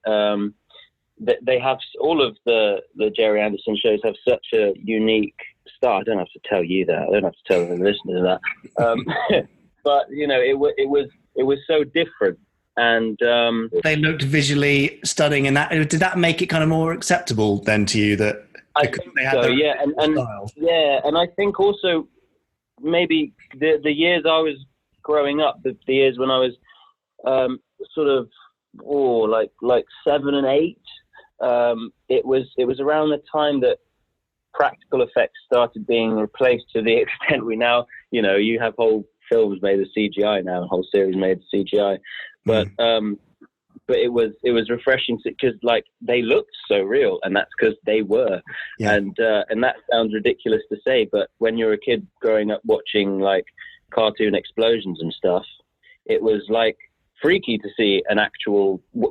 They have all of the Gerry Anderson shows have such a unique style. I don't have to tell you that. I don't have to tell the listeners that. But it was so different, and they looked visually stunning. And that did that make it kind of more acceptable then to you that I think they had so, yeah, and yeah, and I think also maybe the years I was growing up, the years when I was sort of like 7 and 8. It was around the time that practical effects started being replaced to the extent we now, you have whole films made of CGI now, a whole series made of CGI. But it was refreshing because like they looked so real, and that's because they were. Yeah. And that sounds ridiculous to say, but when you're a kid growing up watching like cartoon explosions and stuff, it was like freaky to see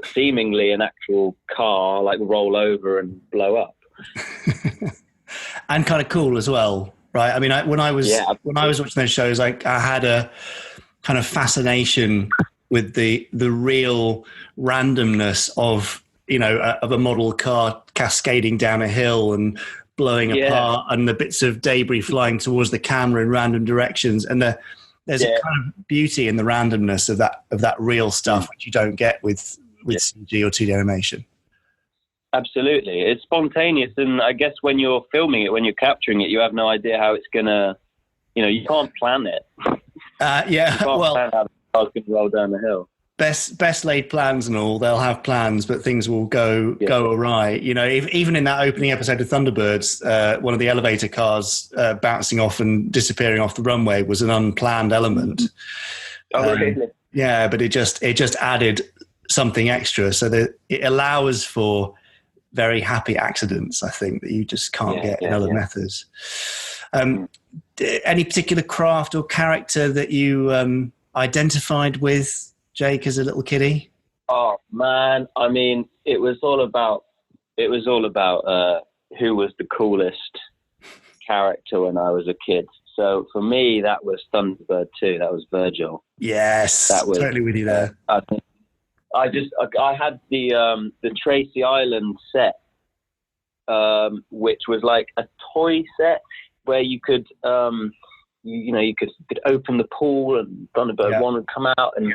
seemingly an actual car like roll over and blow up. And kind of cool as well, right? I mean, when I was watching those shows, I had a kind of fascination with the real randomness of a model car cascading down a hill and blowing apart, and the bits of debris flying towards the camera in random directions, and there's a kind of beauty in the randomness of that real stuff, which you don't get with CG or 2D animation. Absolutely. It's spontaneous, and I guess when you're filming it, when you're capturing it, you have no idea how it's going to, you can't plan it. You can't plan how the car's going to roll down the hill. Best laid plans and all, they'll have plans, but things will go awry. Even in that opening episode of Thunderbirds, one of the elevator cars bouncing off and disappearing off the runway was an unplanned element. Oh, really? Yeah, but it just added something extra, so that it allows for very happy accidents, I think, that you just can't get in other methods. Any particular craft or character that you identified with, Jake, as a little kiddie? Oh man, I mean, it was all about who was the coolest character when I was a kid. So for me, that was Thunderbird 2. That was Virgil. Yes, that was totally with you there. I had the Tracy Island set, which was like a toy set where you could you could open the pool and Thunderbird 1 would come out, and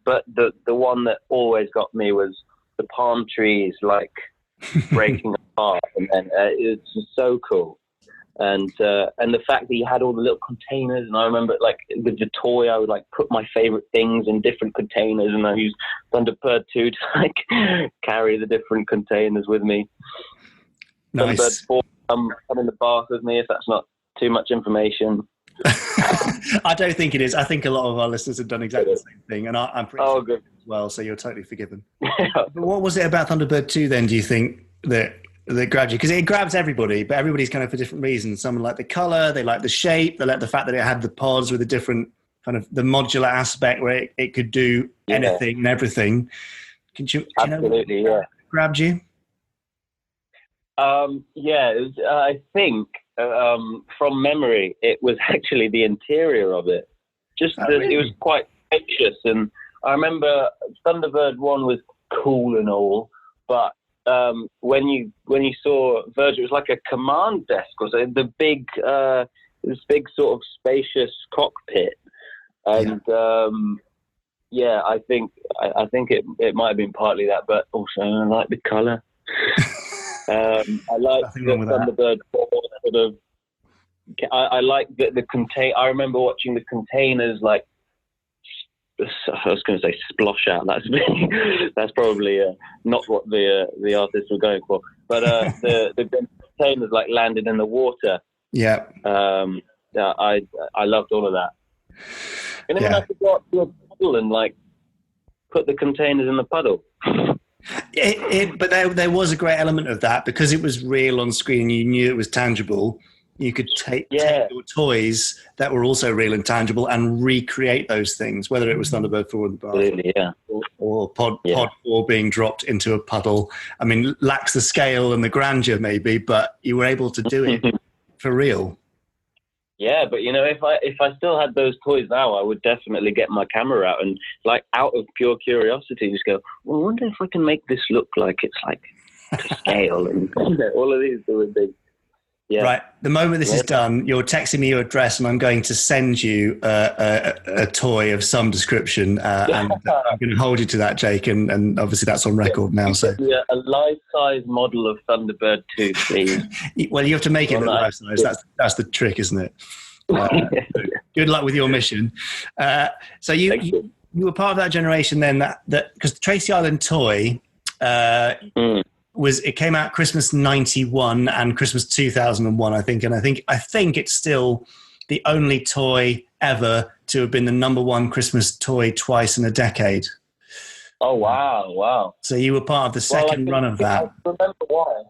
but the one that always got me was the palm trees like breaking apart, and then it's just so cool. And the fact that you had all the little containers, and I remember like with the toy, I would like put my favorite things in different containers, and I used Thunderbird 2 to like carry the different containers with me. Nice. Thunderbird 4 come in the bath with me if that's not too much information. I don't think it is. I think a lot of our listeners have done exactly the same thing, and I'm pretty sure good as well. So you're totally forgiven. But what was it about Thunderbird 2 then? Do you think that grabbed you? Because it grabs everybody, but everybody's kind of for different reasons. Some like the color, they like the shape, they like the fact that it had the pods with a different kind of the modular aspect where it could do anything and everything. Do you know what grabbed you? It was, I think from memory, it was actually the interior of it. Really? It was quite spacious, and I remember Thunderbird 1 was cool and all, but when you saw Virgil, it was like a command desk or something. The big, this big sort of spacious cockpit, and I think it might have been partly that, but also I like the color. I like the Thunderbird sort of. I like the contain. I remember watching the containers like. I was going to say splosh out. That's probably not what the artists were going for. But the containers like landed in the water. Yeah. I loved all of that. And then I could go up to a puddle and like put the containers in the puddle. But there was a great element of that because it was real on screen and you knew it was tangible. You could take your toys that were also real and tangible and recreate those things, whether it was Thunderbird 4 in the bath or Pod 4 being dropped into a puddle. I mean, lacks the scale and the grandeur maybe, but you were able to do it for real. Yeah, but if I still had those toys now, I would definitely get my camera out and, like, out of pure curiosity, just go, well, I wonder if I can make this look like it's like to scale and all of these sort of things. Yeah. Right. The moment this is done, you're texting me your address, and I'm going to send you a toy of some description, and I'm going to hold you to that, Jake. And obviously that's on record now. So a life-size model of Thunderbird 2, please. Well, you have to make it look life-size. That's the trick, isn't it? Good luck with your mission. So you were part of that generation then, that because the Tracy Island toy. It came out Christmas 91 and Christmas 2001, I think. And I think it's still the only toy ever to have been the number one Christmas toy twice in a decade. Oh, wow. So you were part of the second run of that. I remember why.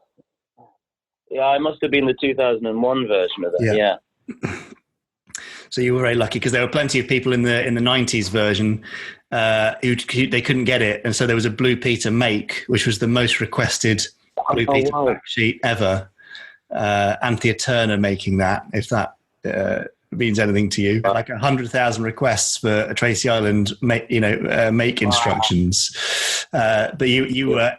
Yeah, I must have been the 2001 version of it. Yeah. So you were very lucky because there were plenty of people in the 90s version who they couldn't get it, and so there was a Blue Peter make, which was the most requested Blue Peter fact sheet ever. Anthea Turner making that, if that means anything to you, like 100,000 requests for a Tracy Island make instructions. But you were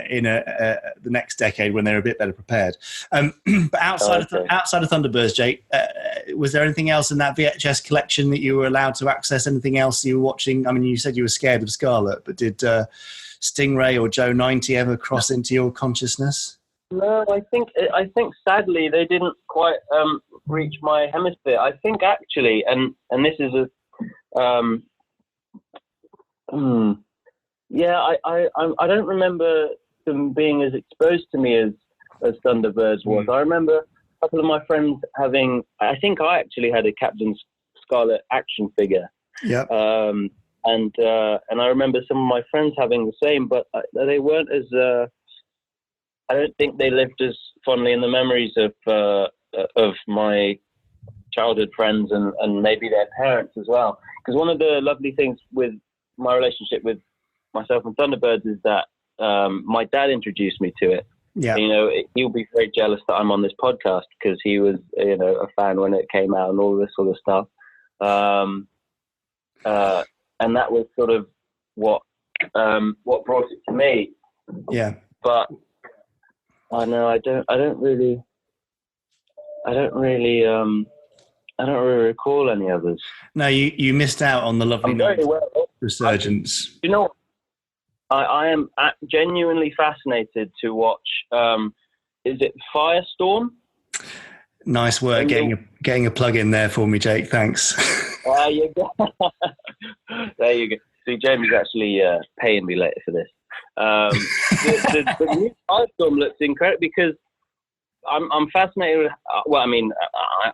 in the next decade when they were a bit better prepared. But outside of Thunderbirds, Jake, was there anything else in that VHS collection that you were allowed to access? Anything else you were watching? I mean, you said you were scared of Scarlet, but did Stingray or Joe 90 ever cross into your consciousness? No, I think sadly they didn't quite reach my hemisphere. I think actually, and this is I don't remember them being as exposed to me as Thunderbirds was. I remember a couple of my friends having. I think I actually had a Captain Scarlet action figure. Yeah. And I remember some of my friends having the same, but they weren't as. I don't think they lived as fondly in the memories of my childhood friends and maybe their parents as well. Because one of the lovely things with my relationship with myself and Thunderbirds is that my dad introduced me to it. Yeah. He'll be very jealous that I'm on this podcast because he was, a fan when it came out and all this sort of stuff. And that was sort of what brought it to me. Yeah. But I know I don't really recall any others. No, you missed out on the lovely resurgence. I am genuinely fascinated to watch. Is it Firestorm? Nice work getting a plug in there for me, Jake. Thanks. There you go. There you go. See, Jamie's actually paying me later for this. The new Firestorm looks incredible because I'm fascinated.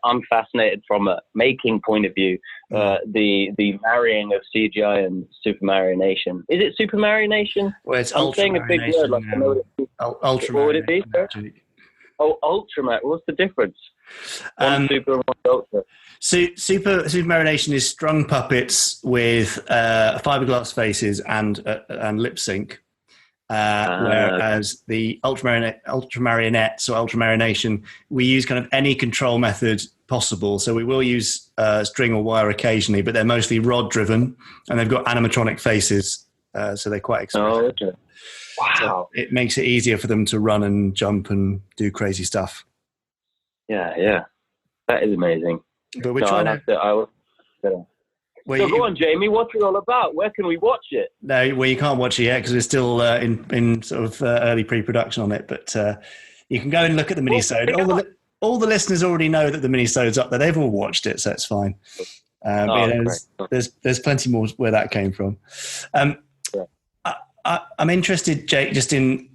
I'm fascinated from a making point of view. The marrying of CGI and Super Mario Nation. Is it Super Mario Nation? Well, it's I'm saying a big word. Like, Ultra what would it be? Oh, Ultra Mario. What's the difference? One Super and one Ultra. Super Mario Nation is strung puppets with fiberglass faces and lip sync. Whereas the Ultra Marionettes or Ultra Mario Nation, we use kind of any control method possible. So we will use string or wire occasionally, but they're mostly rod driven, and they've got animatronic faces, so they're quite expressive. Oh, okay. Wow! So it makes it easier for them to run and jump and do crazy stuff. Yeah, that is amazing. But we're trying to. So go on, Jamie. What's it all about? Where can we watch it? No, well, you can't watch it yet because we're still in sort of early pre-production on it. But you can go and look at the mini-sode. All the listeners already know that the mini-sode's up there. They've all watched it, so it's fine. There's plenty more where that came from. I'm interested, Jake, just in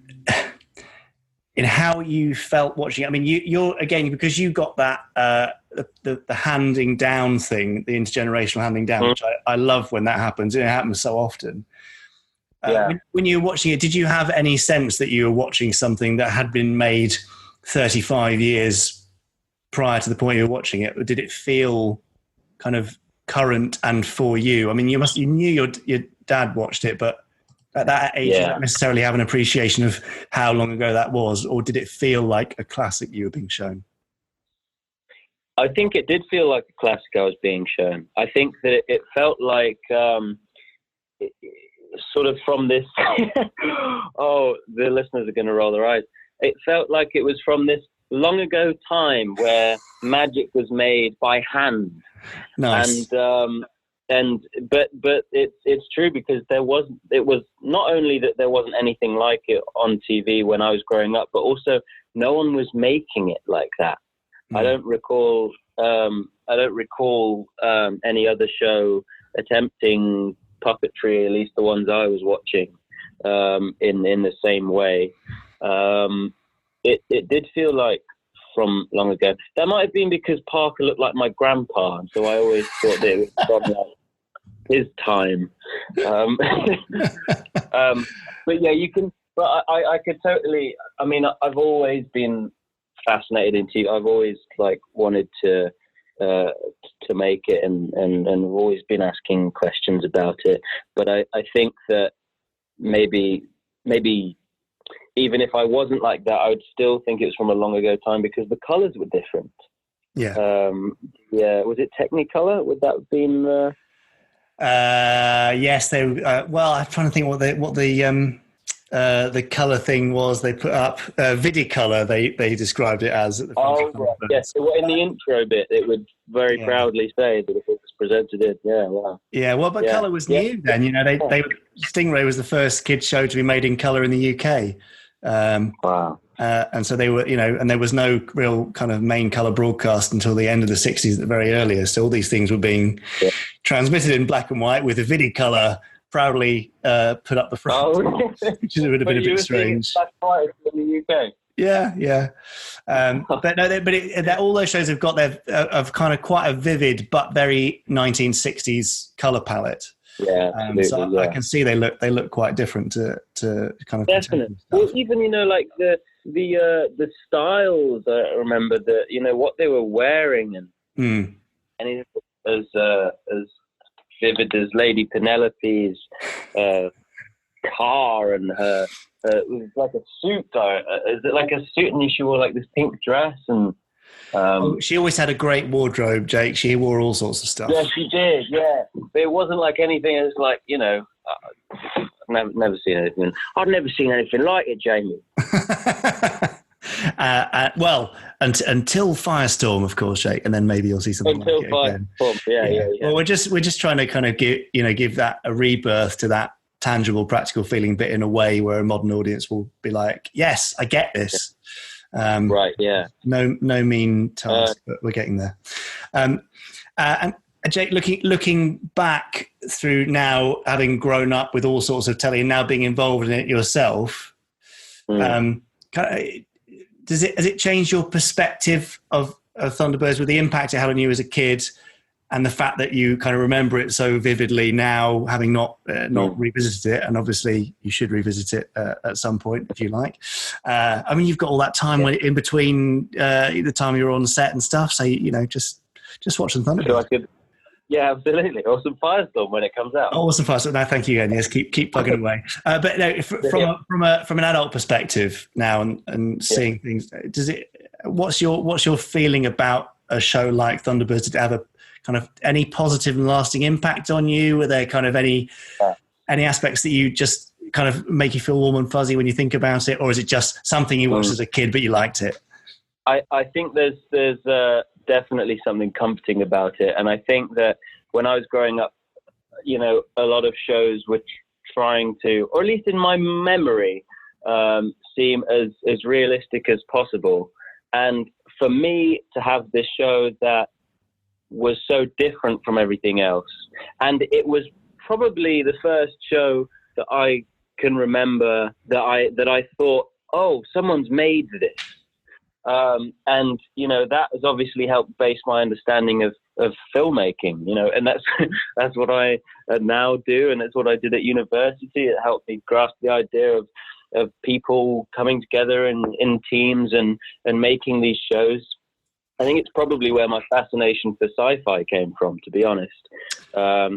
how you felt watching it. I mean, you're again, because you got that the handing down thing, the intergenerational handing down, which I love when that happens. It happens so often. When you were watching it, did you have any sense that you were watching something that had been made 35 years prior to the point you were watching it? Or did it feel kind of current and for you? I mean, you knew your dad watched it, but at that age, you don't necessarily have an appreciation of how long ago that was, or did it feel like a classic you were being shown? I think it did feel like a classic I was being shown. I think that it felt like sort of from this, the listeners are going to roll their eyes. It felt like it was from this long ago time where magic was made by hand. Nice. But it's true, because it was not only that there wasn't anything like it on TV when I was growing up, but also no one was making it like that. I don't recall any other show attempting puppetry, at least the ones I was watching, in the same way. It did feel like from long ago. That might have been because Parker looked like my grandpa, and so I always thought that it was from like his time. But yeah, you can. But I could totally. I mean, I've always been fascinated into. I've always wanted to make it, and I've always been asking questions about it. But I think that maybe even if I wasn't like that, I would still think it was from a long ago time, because the colours were different. Yeah. Was it Technicolor? Would that have been? Yes. They. Well, I'm trying to think what the colour thing was. They put up Vidicolor. They described it as. At the front right. Yes. In the intro bit, it would very proudly say that if it was presented in. Yeah. Wow. Yeah. Well, but colour was new then. You know, Stingray was the first kids show to be made in colour in the UK. Wow. And so they were, and there was no real kind of main colour broadcast until the end of the 60s at the very earliest. So all these things were being transmitted in black and white with a Vidicolor proudly put up the front, which would have been a bit strange. Black and white in the UK. Yeah. But no, all those shows have got of kind of quite a vivid but very 1960s colour palette. Yeah, absolutely, I can see they look quite different to kind of definitely. Well, even like the styles. I remember what they were wearing, and it was as vivid as Lady Penelope's car and her. It was like a suit. Is it like a suit? And she wore like this pink dress and. She always had a great wardrobe, Jake. She wore all sorts of stuff. Yeah, she did. Yeah, but it wasn't like anything. It was like I've never seen anything. I've never seen anything like it, Jamie. Well, until Firestorm, of course, Jake, and then maybe you'll see something until like it again. Yeah. Well, we're just trying to kind of give that a rebirth to that tangible, practical feeling bit in a way where a modern audience will be like, yes, I get this. Right. Yeah. No mean task, but we're getting there. And Jake, looking back through now, having grown up with all sorts of telly and now being involved in it yourself, has it changed your perspective of Thunderbirds with the impact it had on you as a kid, and the fact that you kind of remember it so vividly now, having not revisited it, and obviously you should revisit it at some point if you like. I mean, you've got all that time in between the time you're on set and stuff, so just watch some Thunderbirds. Yeah, absolutely. Or some Firestorm when it comes out. Oh, some Firestorm. No, thank you, again. Yes, keep plugging away. But no, from an adult perspective now, and seeing things, what's your feeling about a show like Thunderbirds? Did it have a kind of any positive and lasting impact on you? Were there kind of any aspects that you just kind of make you feel warm and fuzzy when you think about it, or is it just something you watched as a kid but you liked it? I think there's definitely something comforting about it, and I think that when I was growing up, a lot of shows were trying to, or at least in my memory, seem as realistic as possible. And for me to have this show that was so different from everything else, and it was probably the first show that I can remember that I thought, oh, someone's made this. And that has obviously helped base my understanding of filmmaking, and that's what I now do, and it's what I did at university. It helped me grasp the idea of people coming together in teams and making these shows. I think it's probably where my fascination for sci-fi came from, to be honest,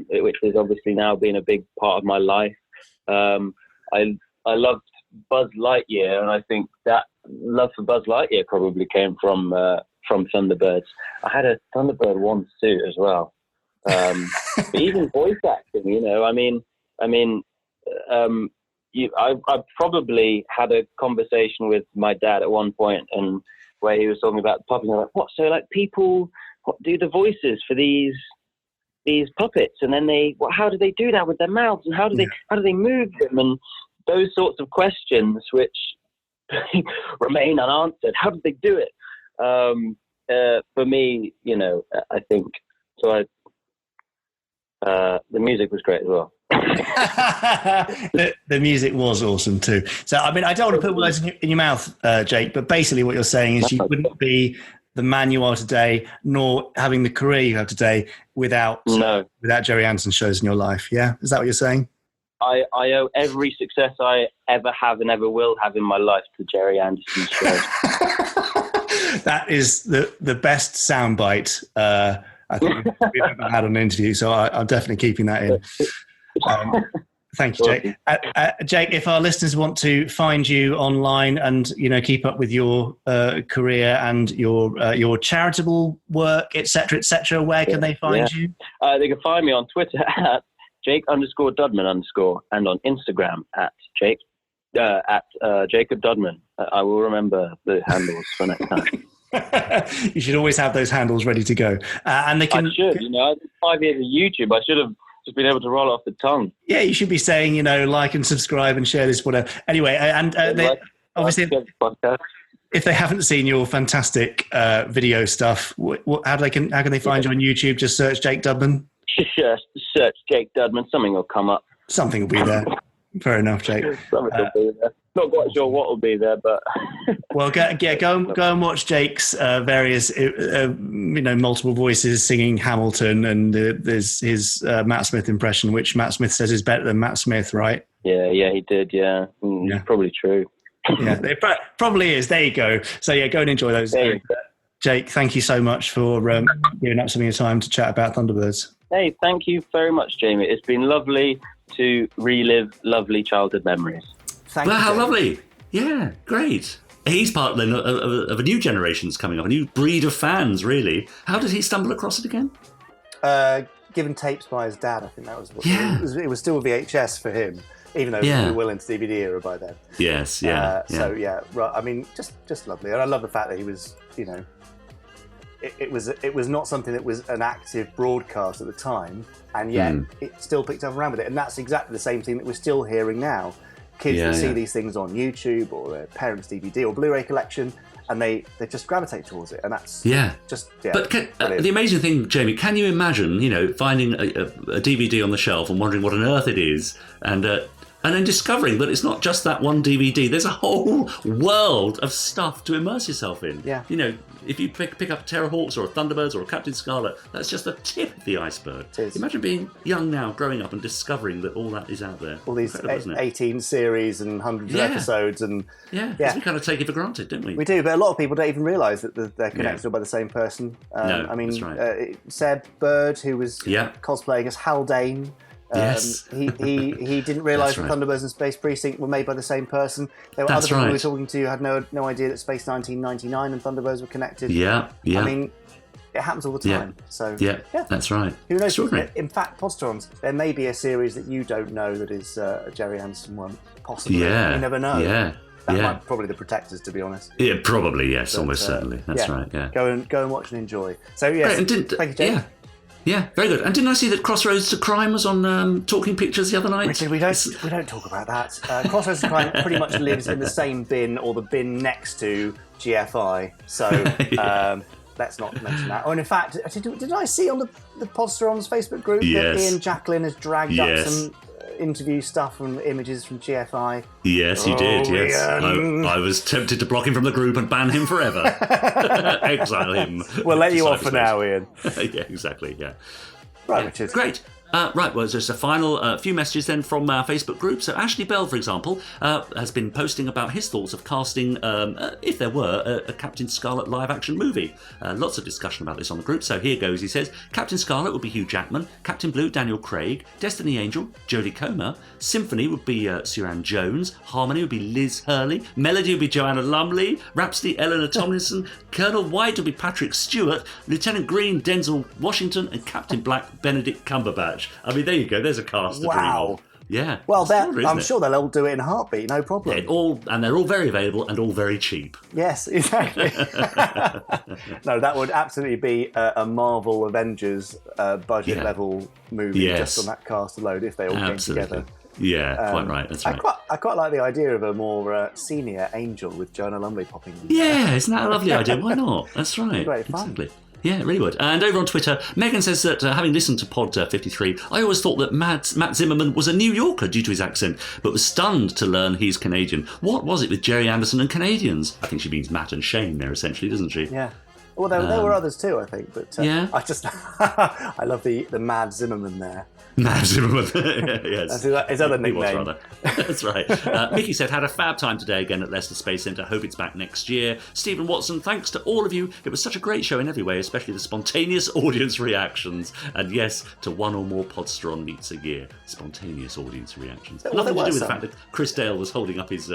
which has obviously now been a big part of my life. I loved Buzz Lightyear, and I think that love for Buzz Lightyear probably came from Thunderbirds. I had a Thunderbird 1 suit as well. But even voice acting, I probably had a conversation with my dad at one point, and where he was talking about puppets. I'm like, what? So like people do the voices for these puppets, and then how do they do that with their mouths, and how do they move them, and those sorts of questions which remain unanswered. How did they do it? For me, I think so. The music was great as well. the music was awesome too. So, I mean, I don't want to put words in your mouth, Jake, but basically what you're saying is you wouldn't be the man you are today, nor having the career you have today without Gerry Anderson shows in your life. Yeah, is that what you're saying? I owe every success I ever have and ever will have in my life to Gerry Anderson's shows. That is the best soundbite I think we've ever had on an interview, so I'm definitely keeping that in. Thank you, Jake. Jake, if our listeners want to find you online and keep up with your career and your charitable work, etc., where can they find you? They can find me on Twitter at Jake_Dudman_ and on Instagram at Jacob Dudman. I will remember the handles for next time. You should always have those handles ready to go. And they can. I should. I did 5 years of YouTube. I should have just been able to roll off the tongue. Yeah, you should be saying, like and subscribe and share this, whatever. Anyway, and obviously, if they haven't seen your fantastic video stuff, how can they find you on YouTube? Just search Jake Dudman. Just search Jake Dudman. Something will come up. Something will be there. Fair enough, Jake. Something will be there. Not quite sure what will be there, but well, go and watch Jake's various, multiple voices singing Hamilton, and there's his Matt Smith impression, which Matt Smith says is better than Matt Smith, right? Yeah, he did. Yeah, yeah. Probably true. Yeah, it probably is. There you go. So yeah, go and enjoy those. Jake, thank you so much for giving up some of your time to chat about Thunderbirds. Hey, thank you very much, Jamie. It's been lovely to relive lovely childhood memories. Well, how lovely. Yeah, great. He's part then of a new generation's coming up, a new breed of fans, really. How did he stumble across it again? Given tapes by his dad, I think that was what it was still VHS for him, even though we were well into DVD era by then. Yes, yeah. So, right, I mean, just lovely. And I love the fact that he was, it was not something that was an active broadcast at the time, and yet it still picked up around with it. And that's exactly the same thing that we're still hearing now. Kids that see these things on YouTube or their parents' DVD or Blu-ray collection, and they just gravitate towards it, and that's just. Yeah, but the amazing thing, Jamie, can you imagine, finding a DVD on the shelf and wondering what on earth it is, and and then discovering that it's not just that one DVD. There's a whole world of stuff to immerse yourself in. Yeah. You know, if you pick up a Terrorhawks or a Thunderbirds or a Captain Scarlet, that's just the tip of the iceberg. Imagine being young now, growing up and discovering that all that is out there. All these 18 series and hundreds of episodes. And yeah, we kind of take it for granted, don't we? We do, but a lot of people don't even realise that they're connected by the same person. No, I mean, that's right. Seb Bird, who was cosplaying as Haldane, he didn't realise that Thunderbirds and Space Precinct were made by the same person. There were other people we were talking to who had no idea that Space 1999 and Thunderbirds were connected. I mean, it happens all the time. So that's right. Who knows? In fact, Podsterons, there may be a series that you don't know that is a Gerry Anderson one. Possibly. You never know. That might probably the Protectors, to be honest. Yeah, probably, yes, but, almost certainly. That's right, Go and watch and enjoy. So, yes, thank you, Jake. Yeah, very good. And didn't I see that Crossroads to Crime was on Talking Pictures the other night? Richard, we don't talk about that. Crossroads to Crime pretty much lives in the same bin or the bin next to GFI. So let's not mention that. Oh, and in fact, did I see on the Podsterons Facebook group that Ian Jacklin has dragged up some interview stuff and images from GFI? Yes, you did, yes. I was tempted to block him from the group and ban him forever. Exile him. We'll let you off for now, Ian. Yeah, exactly, Right, Richard. Great. Right, well, just a final few messages then from our Facebook group. So Ashley Bell, for example, has been posting about his thoughts of casting, if there were, a Captain Scarlet live-action movie. Lots of discussion about this on the group. So here goes, he says, Captain Scarlet would be Hugh Jackman, Captain Blue, Daniel Craig, Destiny Angel, Jodie Comer, Symphony would be Suran Jones, Harmony would be Liz Hurley, Melody would be Joanna Lumley, Rhapsody, Eleanor Tomlinson, Colonel White would be Patrick Stewart, Lieutenant Green, Denzel Washington, and Captain Black, Benedict Cumberbatch. I mean, there you go. There's a cast to dream of. Yeah. Well, I'm sure they'll all do it in a heartbeat, no problem. They're all very available and all very cheap. Yes, exactly. No, that would absolutely be a Marvel Avengers budget level movie just on that cast alone if they all came together. Yeah, quite right. That's right. I quite like the idea of a more senior Angel with Joanna Lumley popping in. Yeah, isn't that a lovely idea? Why not? That's right. Great fun. Exactly. Yeah, it really would. And over on Twitter, Megan says that having listened to Pod 53, I always thought that Matt Zimmerman was a New Yorker due to his accent, but was stunned to learn he's Canadian. What was it with Gerry Anderson and Canadians? I think she means Matt and Shane there, essentially, doesn't she? Yeah. Well, there were others too, I think. But I just I love the Mad Zimmerman there. Mad Zimmerman, yes. That's his other nickname. That's right. Mickey said, had a fab time today again at Leicester Space Centre. Hope it's back next year. Stephen Watson, thanks to all of you. It was such a great show in every way, especially the spontaneous audience reactions. And yes, to one or more Podsteron meets a year. Spontaneous audience reactions. Nothing to do with the fact that Chris Dale was holding up his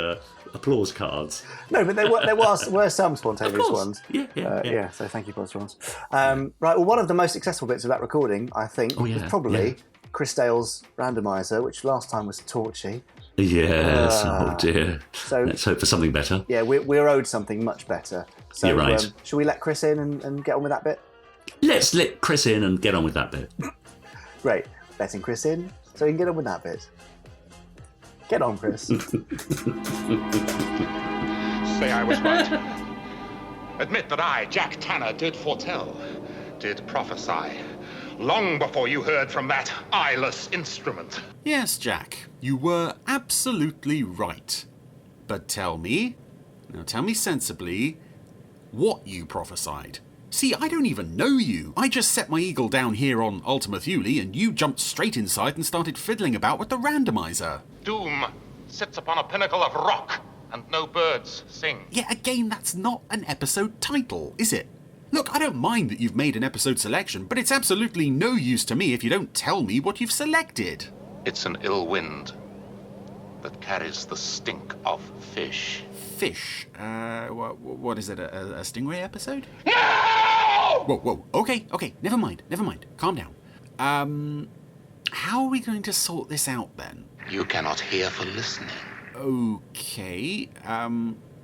applause cards. No, but there were some spontaneous ones. Yeah. So thank you, Podsterons. Right, well, one of the most successful bits of that recording, I think, was probably Chris Dale's Randomiser, which last time was Torchy. Yes, oh dear. So let's hope for something better. Yeah, we're owed something much better. So you're right. Shall we let Chris in and get on with that bit? Let's let Chris in and get on with that bit. Great. Letting Chris in so he can get on with that bit. Get on, Chris. Say I was right. Admit that I, Jack Tanner, did foretell, did prophesy, long before you heard from that eyeless instrument. Yes, Jack, you were absolutely right. But tell me sensibly, what you prophesied. See, I don't even know you. I just set my eagle down here on Ultima Thule and you jumped straight inside and started fiddling about with the randomizer. Doom sits upon a pinnacle of rock and no birds sing. Yeah, again, that's not an episode title, is it? Look, I don't mind that you've made an episode selection, but it's absolutely no use to me if you don't tell me what you've selected. It's an ill wind that carries the stink of fish. Fish? What is it, a Stingray episode? No! Whoa, okay, never mind, calm down. How are we going to sort this out then? You cannot hear for listening. Okay,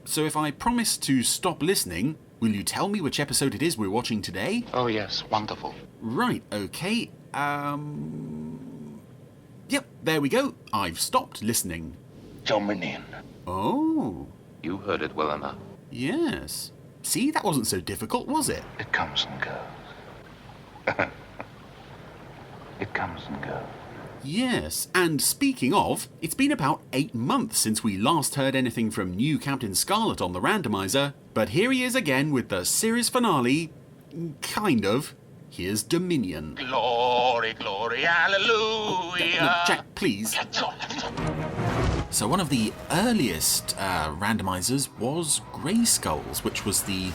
so if I promise to stop listening, will you tell me which episode it is we're watching today? Oh yes, wonderful. Right, okay, yep, there we go. I've stopped listening. Dominion. Oh. You heard it well enough. Yes. See, that wasn't so difficult, was it? It comes and goes. It comes and goes. Yes, and speaking of, it's been about 8 months since we last heard anything from new Captain Scarlet on the Randomiser, but here he is again with the series finale. Kind of. Here's Dominion. Glory, glory, hallelujah. No, Jack, please. So one of the earliest randomizers was Grey Skulls, which was the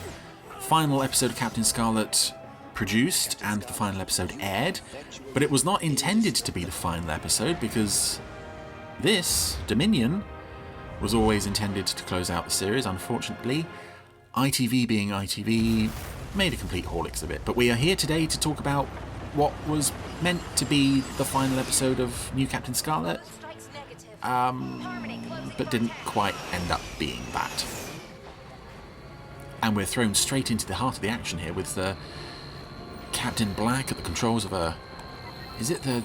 final episode of Captain Scarlet produced and the final episode aired, but it was not intended to be the final episode because this, Dominion, was always intended to close out the series. Unfortunately, ITV being ITV made a complete horlicks of it. But we are here today to talk about what was meant to be the final episode of New Captain Scarlet, but didn't quite end up being that. And we're thrown straight into the heart of the action here with Captain Black at the controls of a... Is it the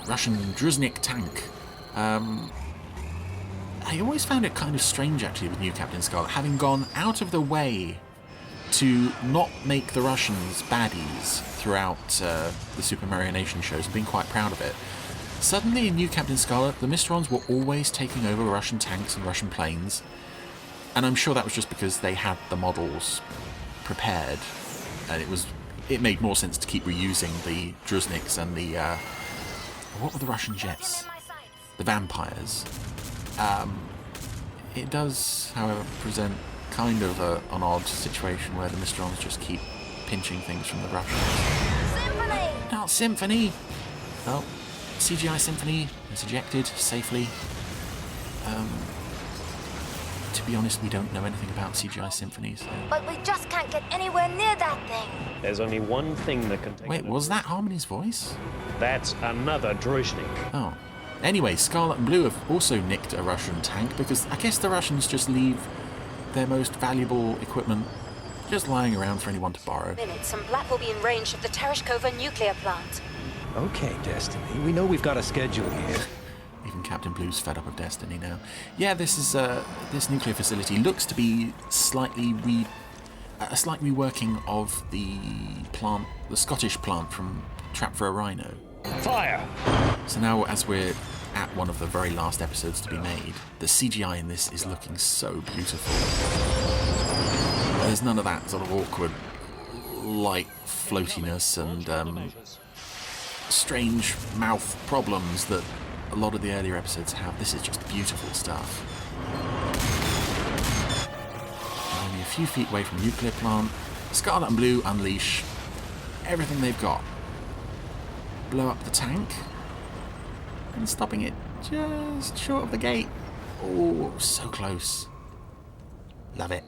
Russian Druzhnik tank? I always found it kind of strange, actually, with New Captain Scarlet, having gone out of the way to not make the Russians baddies throughout the Super Mario Nation shows and being quite proud of it. Suddenly, in New Captain Scarlet, the Mysterons were always taking over Russian tanks and Russian planes, and I'm sure that was just because they had the models prepared, and it made more sense to keep reusing the Druzhniks and the... what were the Russian jets? The Vampires. It does, however, present kind of an odd situation where the Mysterons just keep pinching things from the Russians. Symphony! Not Symphony! Well, CGI Symphony is ejected safely. To be honest, we don't know anything about CGI Symphony, so... But we just can't get anywhere near that thing. There's only one thing that can take... Wait, was that Harmony's voice? That's another Druzhnik. Oh. Anyway, Scarlet and Blue have also nicked a Russian tank because I guess the Russians just leave their most valuable equipment just lying around for anyone to borrow. Minutes and Black will be in range of the Tereshkova nuclear plant. Okay, Destiny. We know we've got a schedule here. Even Captain Blue's fed up of Destiny now. Yeah, this nuclear facility looks to be a slight reworking of the plant, the Scottish plant from Trap for a Rhino. Fire! So now, as we're at one of the very last episodes to be made, the CGI in this is looking so beautiful. There's none of that sort of awkward light floatiness and strange mouth problems that a lot of the earlier episodes have. This is just beautiful stuff. Only a few feet away from the nuclear plant, Scarlet and Blue unleash everything they've got. Blow up the tank and stopping it just short of the gate. Oh, so close. Love it.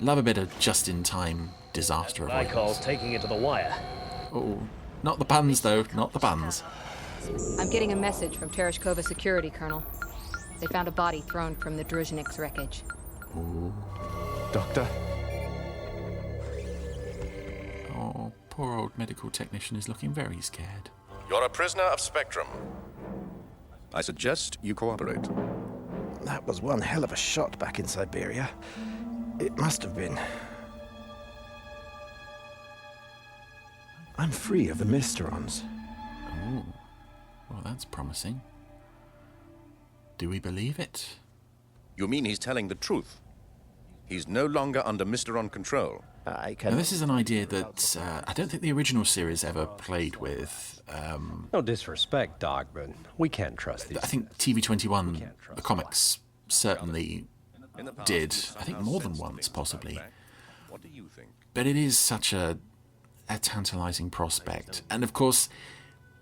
Love a bit of just-in-time disaster avoidance. I call taking it to the wire. Oh, not the puns though, not the puns. I'm getting a message from Tereshkova security, Colonel. They found a body thrown from the Druzhnik's wreckage. Ooh. Doctor? Oh, poor old medical technician is looking very scared. You're a prisoner of Spectrum. I suggest you cooperate. That was one hell of a shot back in Siberia. It must have been. I'm free of the Mysterons. Oh, well, that's promising. Do we believe it? You mean he's telling the truth? He's no longer under Mysteron control. Now, this is an idea that I don't think the original series ever played with. No disrespect, Doc, but we can't trust these. I think TV21, the comics, certainly did. I think more than once, possibly. What do you think? But it is such a tantalizing prospect. And of course,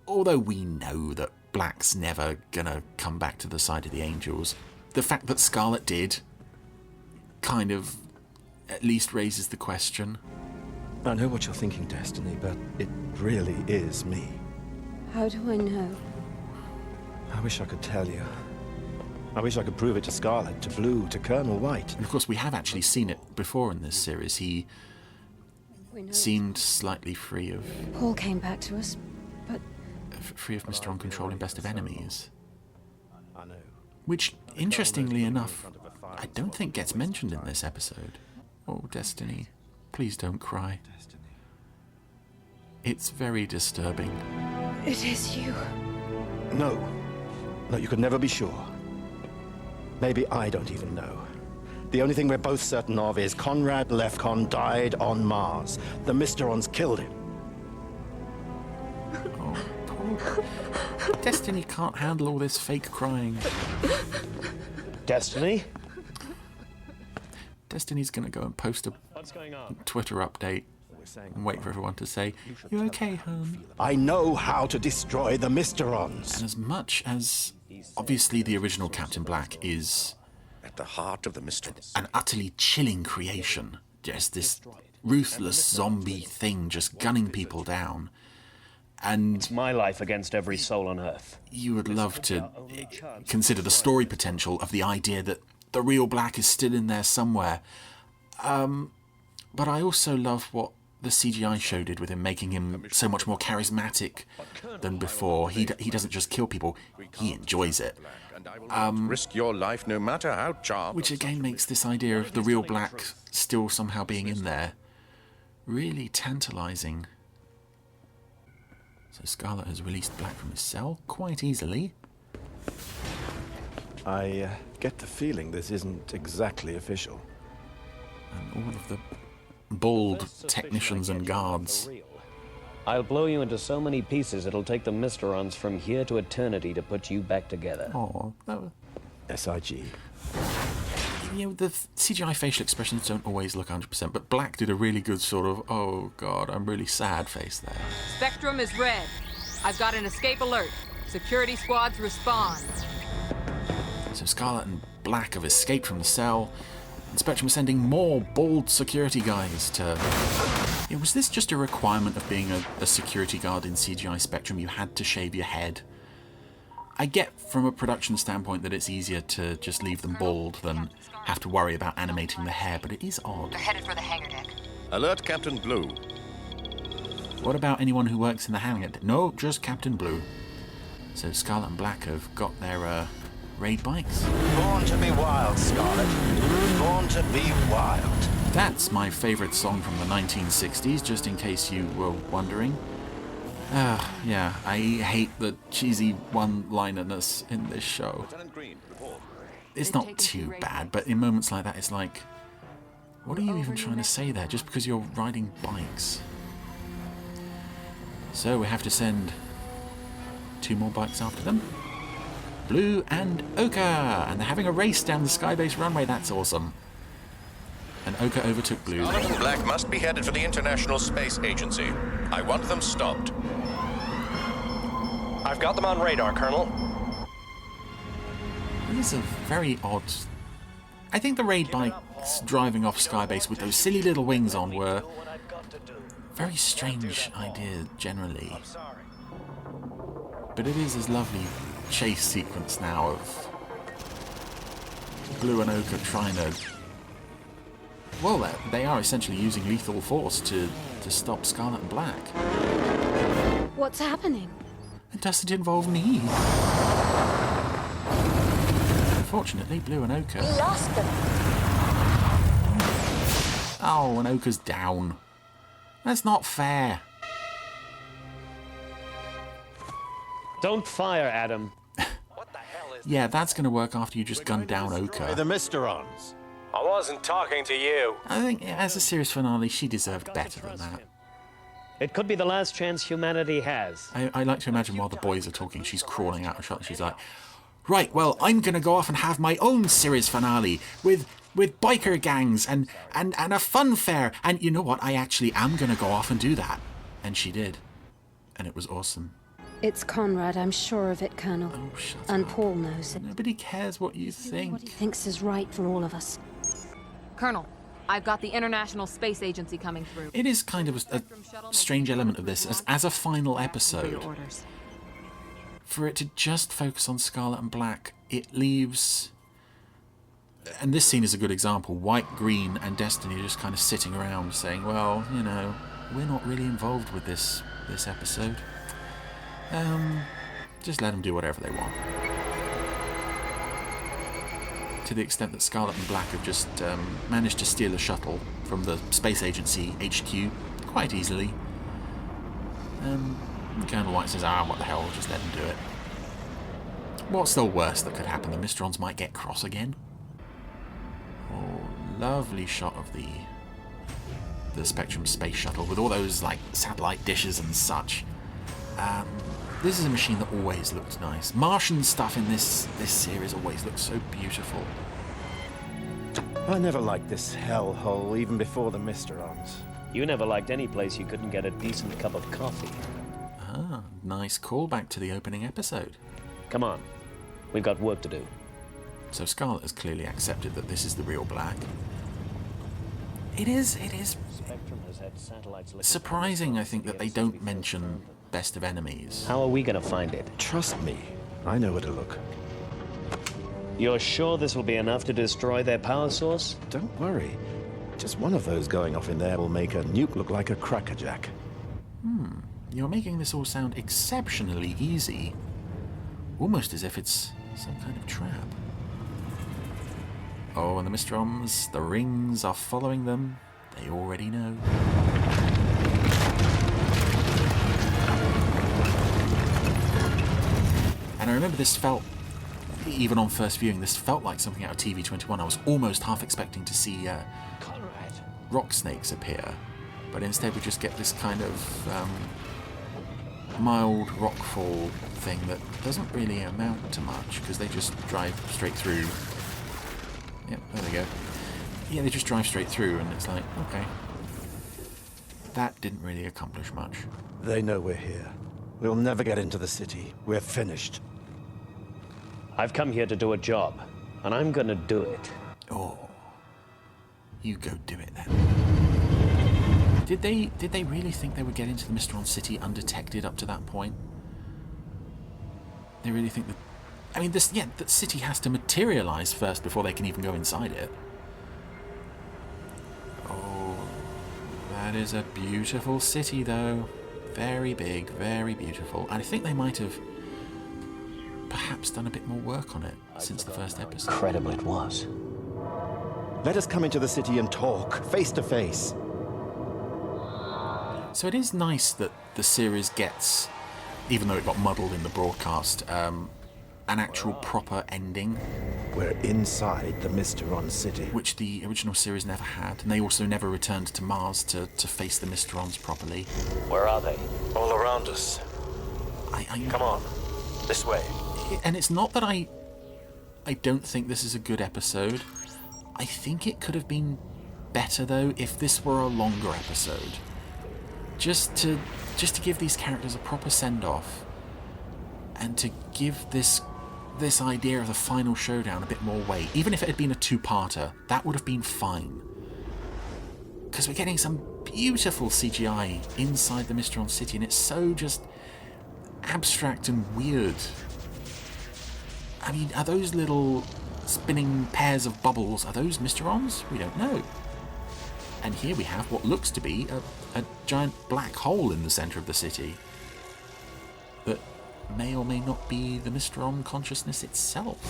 although we know that Black's never gonna come back to the side of the Angels, the fact that Scarlet did kind of at least raises the question. I know what you're thinking, Destiny, but it really is me. How do I know? I wish I could tell you. I wish I could prove it to Scarlet, to Blue, to Colonel White. And of course, we have actually seen it before in this series. He seemed slightly free of... Paul came back to us, but... Free of Mysteron controlling Best of Enemies. Which, interestingly enough, I don't think gets mentioned in this episode. Oh, Destiny, please don't cry. It's very disturbing. It is you. No, you could never be sure. Maybe I don't even know. The only thing we're both certain of is Conrad Lefcon died on Mars. The Mysterons killed him. Destiny can't handle all this fake crying. Destiny? Destiny's going to go and post a Twitter update and wait for everyone to say, "You okay, hon?" I know how to destroy the Mysterons. And as much as, obviously, the original Captain Black is at the heart of the Mysterons, an utterly chilling creation, just this ruthless zombie thing just gunning people down. And it's my life against every soul on Earth. You would love to consider the story potential of the idea that the real Black is still in there somewhere. But I also love what the CGI show did with him, making him so much more charismatic than before. He doesn't just kill people, he enjoys it. Risk your life no matter how charmed. Which again makes this idea of the real Black still somehow being in there really tantalising. So Scarlet has released Black from his cell quite easily. I get the feeling this isn't exactly official. And all of the bald technicians and guards. I'll blow you into so many pieces it'll take the Mysterons from here to eternity to put you back together. Oh, SIG. You know, the CGI facial expressions don't always look 100%, but Black did a really good sort of, oh god, I'm really sad face there. Spectrum is red. I've got an escape alert. Security squads respond. So Scarlet and Black have escaped from the cell, and Spectrum is sending more bald security guys to... Yeah, was this just a requirement of being a security guard in CGI Spectrum? You had to shave your head? I get from a production standpoint that it's easier to just leave them bald than have to worry about animating the hair, but it is odd. They're headed for the hangar deck. Alert Captain Blue. What about anyone who works in the hangar deck? No, just Captain Blue. So Scarlet and Black have got their raid bikes. Born to be wild, Scarlet. Born to be wild. That's my favourite song from the 1960s, just in case you were wondering. Yeah, I hate the cheesy one-linerness in this show. It's not too bad, but in moments like that, it's like, what are you even trying to say there, just because you're riding bikes? So we have to send 2 more bikes after them. Blue and Ochre, and they're having a race down the Skybase runway. That's awesome. And Ochre overtook Blue. Scarlet and Black must be headed for the International Space Agency. I want them stopped. I've got them on radar, Colonel. This is a very odd... I think the raid bikes driving off Skybase with those silly little wings on were a very strange idea generally. But it is this lovely chase sequence now of Blue and Ochre trying to... Well, they are essentially using lethal force to stop Scarlet and Black. What's happening? It doesn't involve me. Unfortunately, Blue and Ochre... We lost them. Oh, and Ochre's down. That's not fair. Don't fire, Adam. Yeah, that's going to work after you just gun down Ochre. The Mysterons. I wasn't talking to you. I think as a series finale, she deserved better than that. It could be the last chance humanity has. I like to imagine while the boys are talking, she's crawling out of shot. She's like, right, well, I'm going to go off and have my own series finale with biker gangs and a fun fair. And you know what? I actually am going to go off and do that. And she did. And it was awesome. It's Conrad, I'm sure of it, Colonel. Oh, shut and up. Paul knows it. Nobody cares what you think. What he thinks is right for all of us. Colonel, I've got the International Space Agency coming through. It is kind of a strange element of this as a final episode. For it to just focus on Scarlet and Black, it leaves... And this scene is a good example. White, Green, and Destiny are just kind of sitting around saying, well, you know, we're not really involved with this episode. Just let them do whatever they want. To the extent that Scarlet and Black have just managed to steal a shuttle from the Space Agency HQ quite easily. Colonel White says, what the hell, just let them do it. What's the worst that could happen? The Mysterons might get cross again. Oh, lovely shot of the Spectrum space shuttle with all those like satellite dishes and such. This is a machine that always looks nice. Martian stuff in this series always looks so beautiful. I never liked this hellhole even before the Mysterons. You never liked any place you couldn't get a decent cup of coffee. Ah, nice callback to the opening episode. Come on, we've got work to do. So Scarlet has clearly accepted that this is the real Black. It is surprising, I think, that they don't mention best of enemies. How are we going to find it? Trust me, I know where to look. You're sure this will be enough to destroy their power source? Don't worry. Just one of those going off in there will make a nuke look like a crackerjack. You're making this all sound exceptionally easy. Almost as if it's some kind of trap. Oh, and the Mysterons, the rings are following them. They already know. And I remember this felt, even on first viewing, this felt like something out of TV21. I was almost half expecting to see rock snakes appear, but instead we just get this kind of mild rockfall thing that doesn't really amount to much, because they just drive straight through. Yep, there they go. Yeah, they just drive straight through, and it's like, okay. That didn't really accomplish much. They know we're here. We'll never get into the city. We're finished. I've come here to do a job, and I'm gonna do it. Oh. You go do it then. Did they really think they would get into the Mysteron city undetected up to that point? They really think that... I mean, the city has to materialize first before they can even go inside it. Oh, that is a beautiful city, though. Very big, very beautiful. And I think they might have perhaps done a bit more work on it since the first episode. Incredible it was. Let us come into the city and talk, face to face. So it is nice that the series gets, even though it got muddled in the broadcast, an actual proper ending. We're inside the Mysteron city. Which the original series never had, and they also never returned to Mars to face the Mysterons properly. Where are they? All around us. Come on, this way. And it's not that I don't think this is a good episode. I think it could have been better, though, if this were a longer episode. Just to give these characters a proper send-off, and to give this idea of the final showdown a bit more weight. Even if it had been a two-parter, that would have been fine. Because we're getting some beautiful CGI inside the Mysteron city, and it's so just abstract and weird. I mean, are those little spinning pairs of bubbles, are those Mysterons? We don't know. And here we have what looks to be a giant black hole in the centre of the city that may or may not be the Mysteron consciousness itself.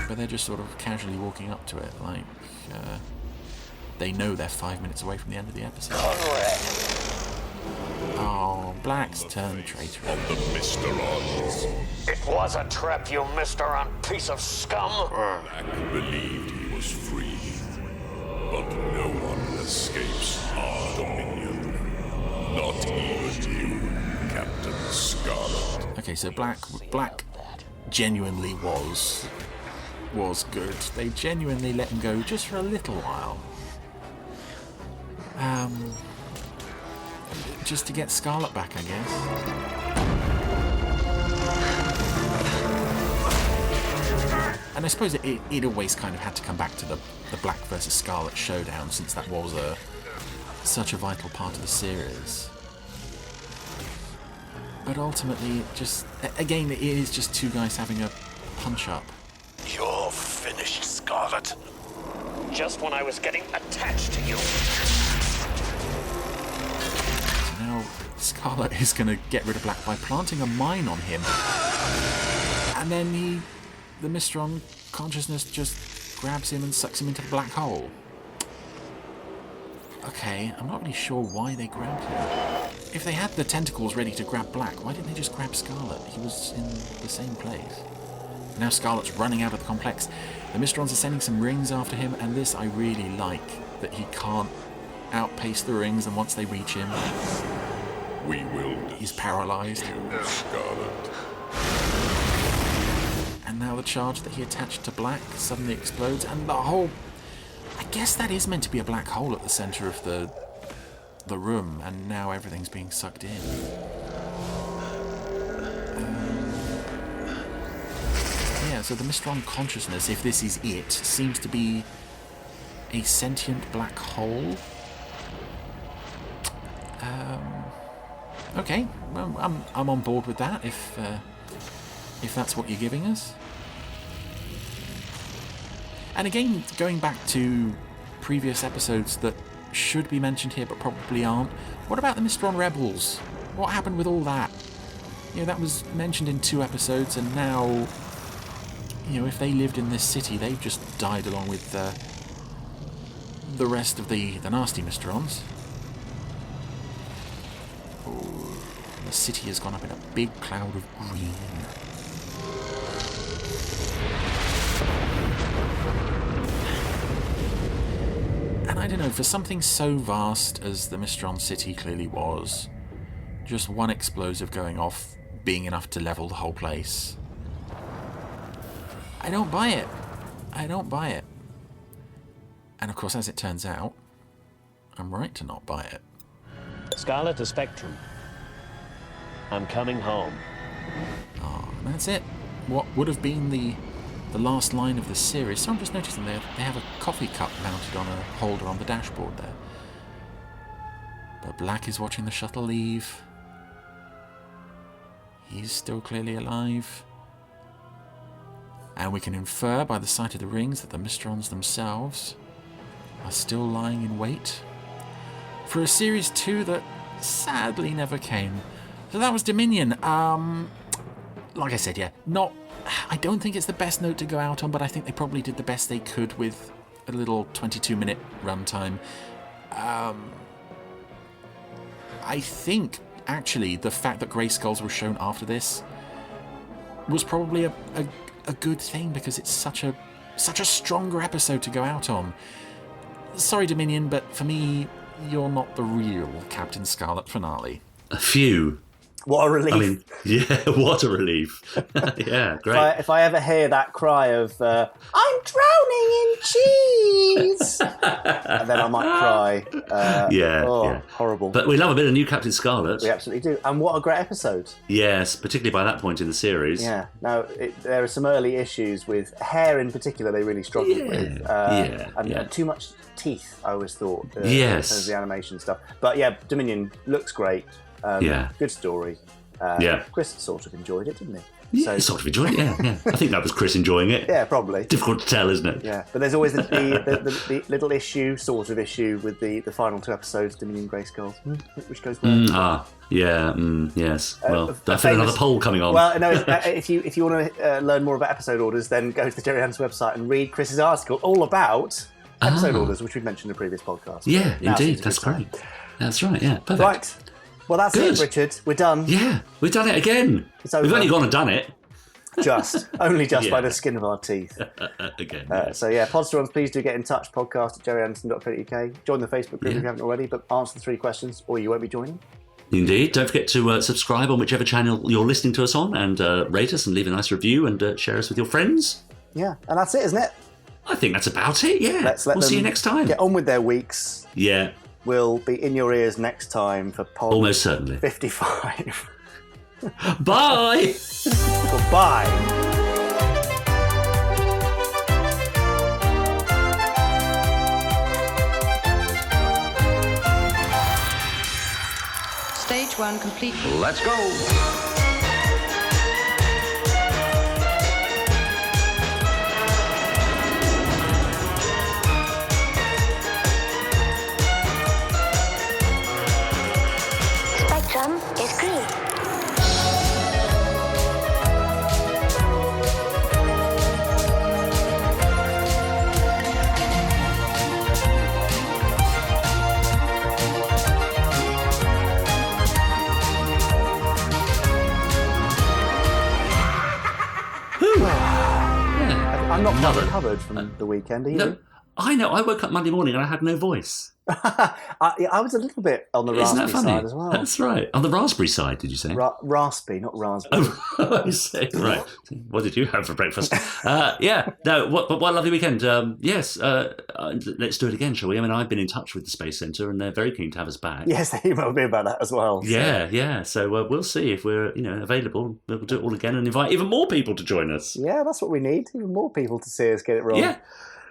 But they're just sort of casually walking up to it, like they know they're 5 minutes away from the end of the episode. Oh, Black's turned traitor. Of the Mysterons. It was a trap, you Mysteron piece of scum! Black believed he was free, but no one escapes our dominion. Not even you, Captain Scarlet. Okay, so Black genuinely was good. They genuinely let him go just for a little while. Just to get Scarlet back, I guess. And I suppose it always kind of had to come back to the Black versus Scarlet showdown, since that was such a vital part of the series. But ultimately, it is just two guys having a punch-up. You're finished, Scarlet. Just when I was getting attached to you. Now, Scarlet is going to get rid of Black by planting a mine on him. And then the Mysteron consciousness just grabs him and sucks him into the black hole. Okay, I'm not really sure why they grabbed him. If they had the tentacles ready to grab Black, why didn't they just grab Scarlet? He was in the same place. Now Scarlet's running out of the complex. The Mysterons are sending some rings after him, and this I really like, that he can't outpace the rings, and once they reach him, he's paralyzed. Scarlet. And now the charge that he attached to Black suddenly explodes, and the whole... I guess that is meant to be a black hole at the centre of the room, and now everything's being sucked in. Yeah, so the Mysteron consciousness, if this is it, seems to be a sentient black hole. Okay, well, I'm on board with that, if that's what you're giving us. And again, going back to previous episodes that should be mentioned here but probably aren't, what about the Mysteron Rebels? What happened with all that? You know, that was mentioned in 2 episodes, and now, you know, if they lived in this city, they've just died along with the rest of the nasty Mysterons. Oh, the city has gone up in a big cloud of green. And I don't know, for something so vast as the Mysteron city clearly was, just one explosive going off being enough to level the whole place. I don't buy it. I don't buy it. And of course, as it turns out, I'm right to not buy it. Scarlet to Spectrum. I'm coming home. Oh, and that's it. What would have been the last line of the series. So I'm just noticing they have a coffee cup mounted on a holder on the dashboard there. But Black is watching the shuttle leave. He's still clearly alive. And we can infer by the sight of the rings that the Mysterons themselves are still lying in wait for a Series 2 that sadly never came. So that was Dominion. Like I said, yeah, I don't think it's the best note to go out on, but I think they probably did the best they could with a little 22-minute runtime. I think, actually, the fact that Grey Skulls were shown after this was probably a good thing, because it's such a stronger episode to go out on. Sorry, Dominion, but for me, you're not the real Captain Scarlet finale. A few. What a relief. I mean, yeah, what a relief. Yeah, great. If I ever hear that cry of, I'm drowning in cheese, and then I might cry. Yeah. Horrible. But we love a bit of new Captain Scarlet. We absolutely do. And what a great episode. Yes, particularly by that point in the series. Yeah. Now, there are some early issues with hair in particular they really struggled with. And too much teeth, I always thought. Yes. In terms of the animation stuff. But yeah, Dominion looks great. Good story. Chris sort of enjoyed it, didn't he? Yeah, sort of enjoyed it, yeah. I think that was Chris enjoying it. Yeah, probably. Difficult to tell, isn't it? Yeah, but there's always the little issue with the final 2 episodes, Dominion Grey Skulls, which goes well. Yes. Well, I feel another poll coming on. Well, no, if you want to learn more about episode orders, then go to the Gerry Anderson website and read Chris's article all about episode orders, which we've mentioned in a previous podcast. Yeah, indeed. That's great. That's right, yeah. Perfect. Right. Well, that's it, Richard. We're done. Yeah, we've done it again. We've only gone and done it. Only by the skin of our teeth. Again. So yeah, Podsterons, please do get in touch. podcast@gerryanderson.co.uk. Join the Facebook group if you haven't already, but answer the 3 questions or you won't be joining. Indeed. Don't forget to subscribe on whichever channel you're listening to us on, and rate us and leave a nice review, and share us with your friends. Yeah, and that's it, isn't it? I think that's about it, yeah. We'll see you next time. Get on with their weeks. Yeah. We'll be in your ears next time for Pod almost certainly 55. Bye. Goodbye. Stage 1 complete. Let's go. Is green. not quite recovered from the weekend, are you? No, I know. I woke up Monday morning and I had no voice. I was a little bit on the raspberry side as well. That's right. On the raspberry side, did you say? Raspy, not raspberry. Oh, I see. Right. What did you have for breakfast? Yeah. No. What a lovely weekend. Yes. Let's do it again, shall we? I mean, I've been in touch with the Space Centre, and they're very keen to have us back. Yes, they emailed me about that as well. So. Yeah. So we'll see if we're available. We'll do it all again and invite even more people to join us. Yeah, that's what we need. Even more people to see us get it wrong. Yeah.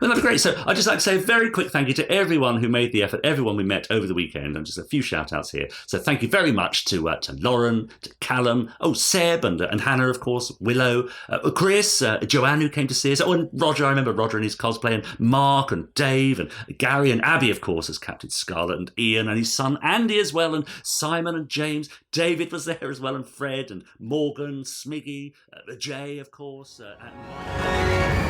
Well, that'd be great. So I'd just like to say a very quick thank you to everyone who made the effort, everyone we met over the weekend, and just a few shout-outs here. So thank you very much to Lauren, to Callum, Seb, and Hannah, of course, Willow, Chris, Joanne, who came to see us, and Roger. I remember Roger in his cosplay, and Mark, and Dave, and Gary, and Abby, of course, as Captain Scarlet, and Ian, and his son Andy as well, and Simon, and James. David was there as well, and Fred, and Morgan, Smiggy, Jay, of course, and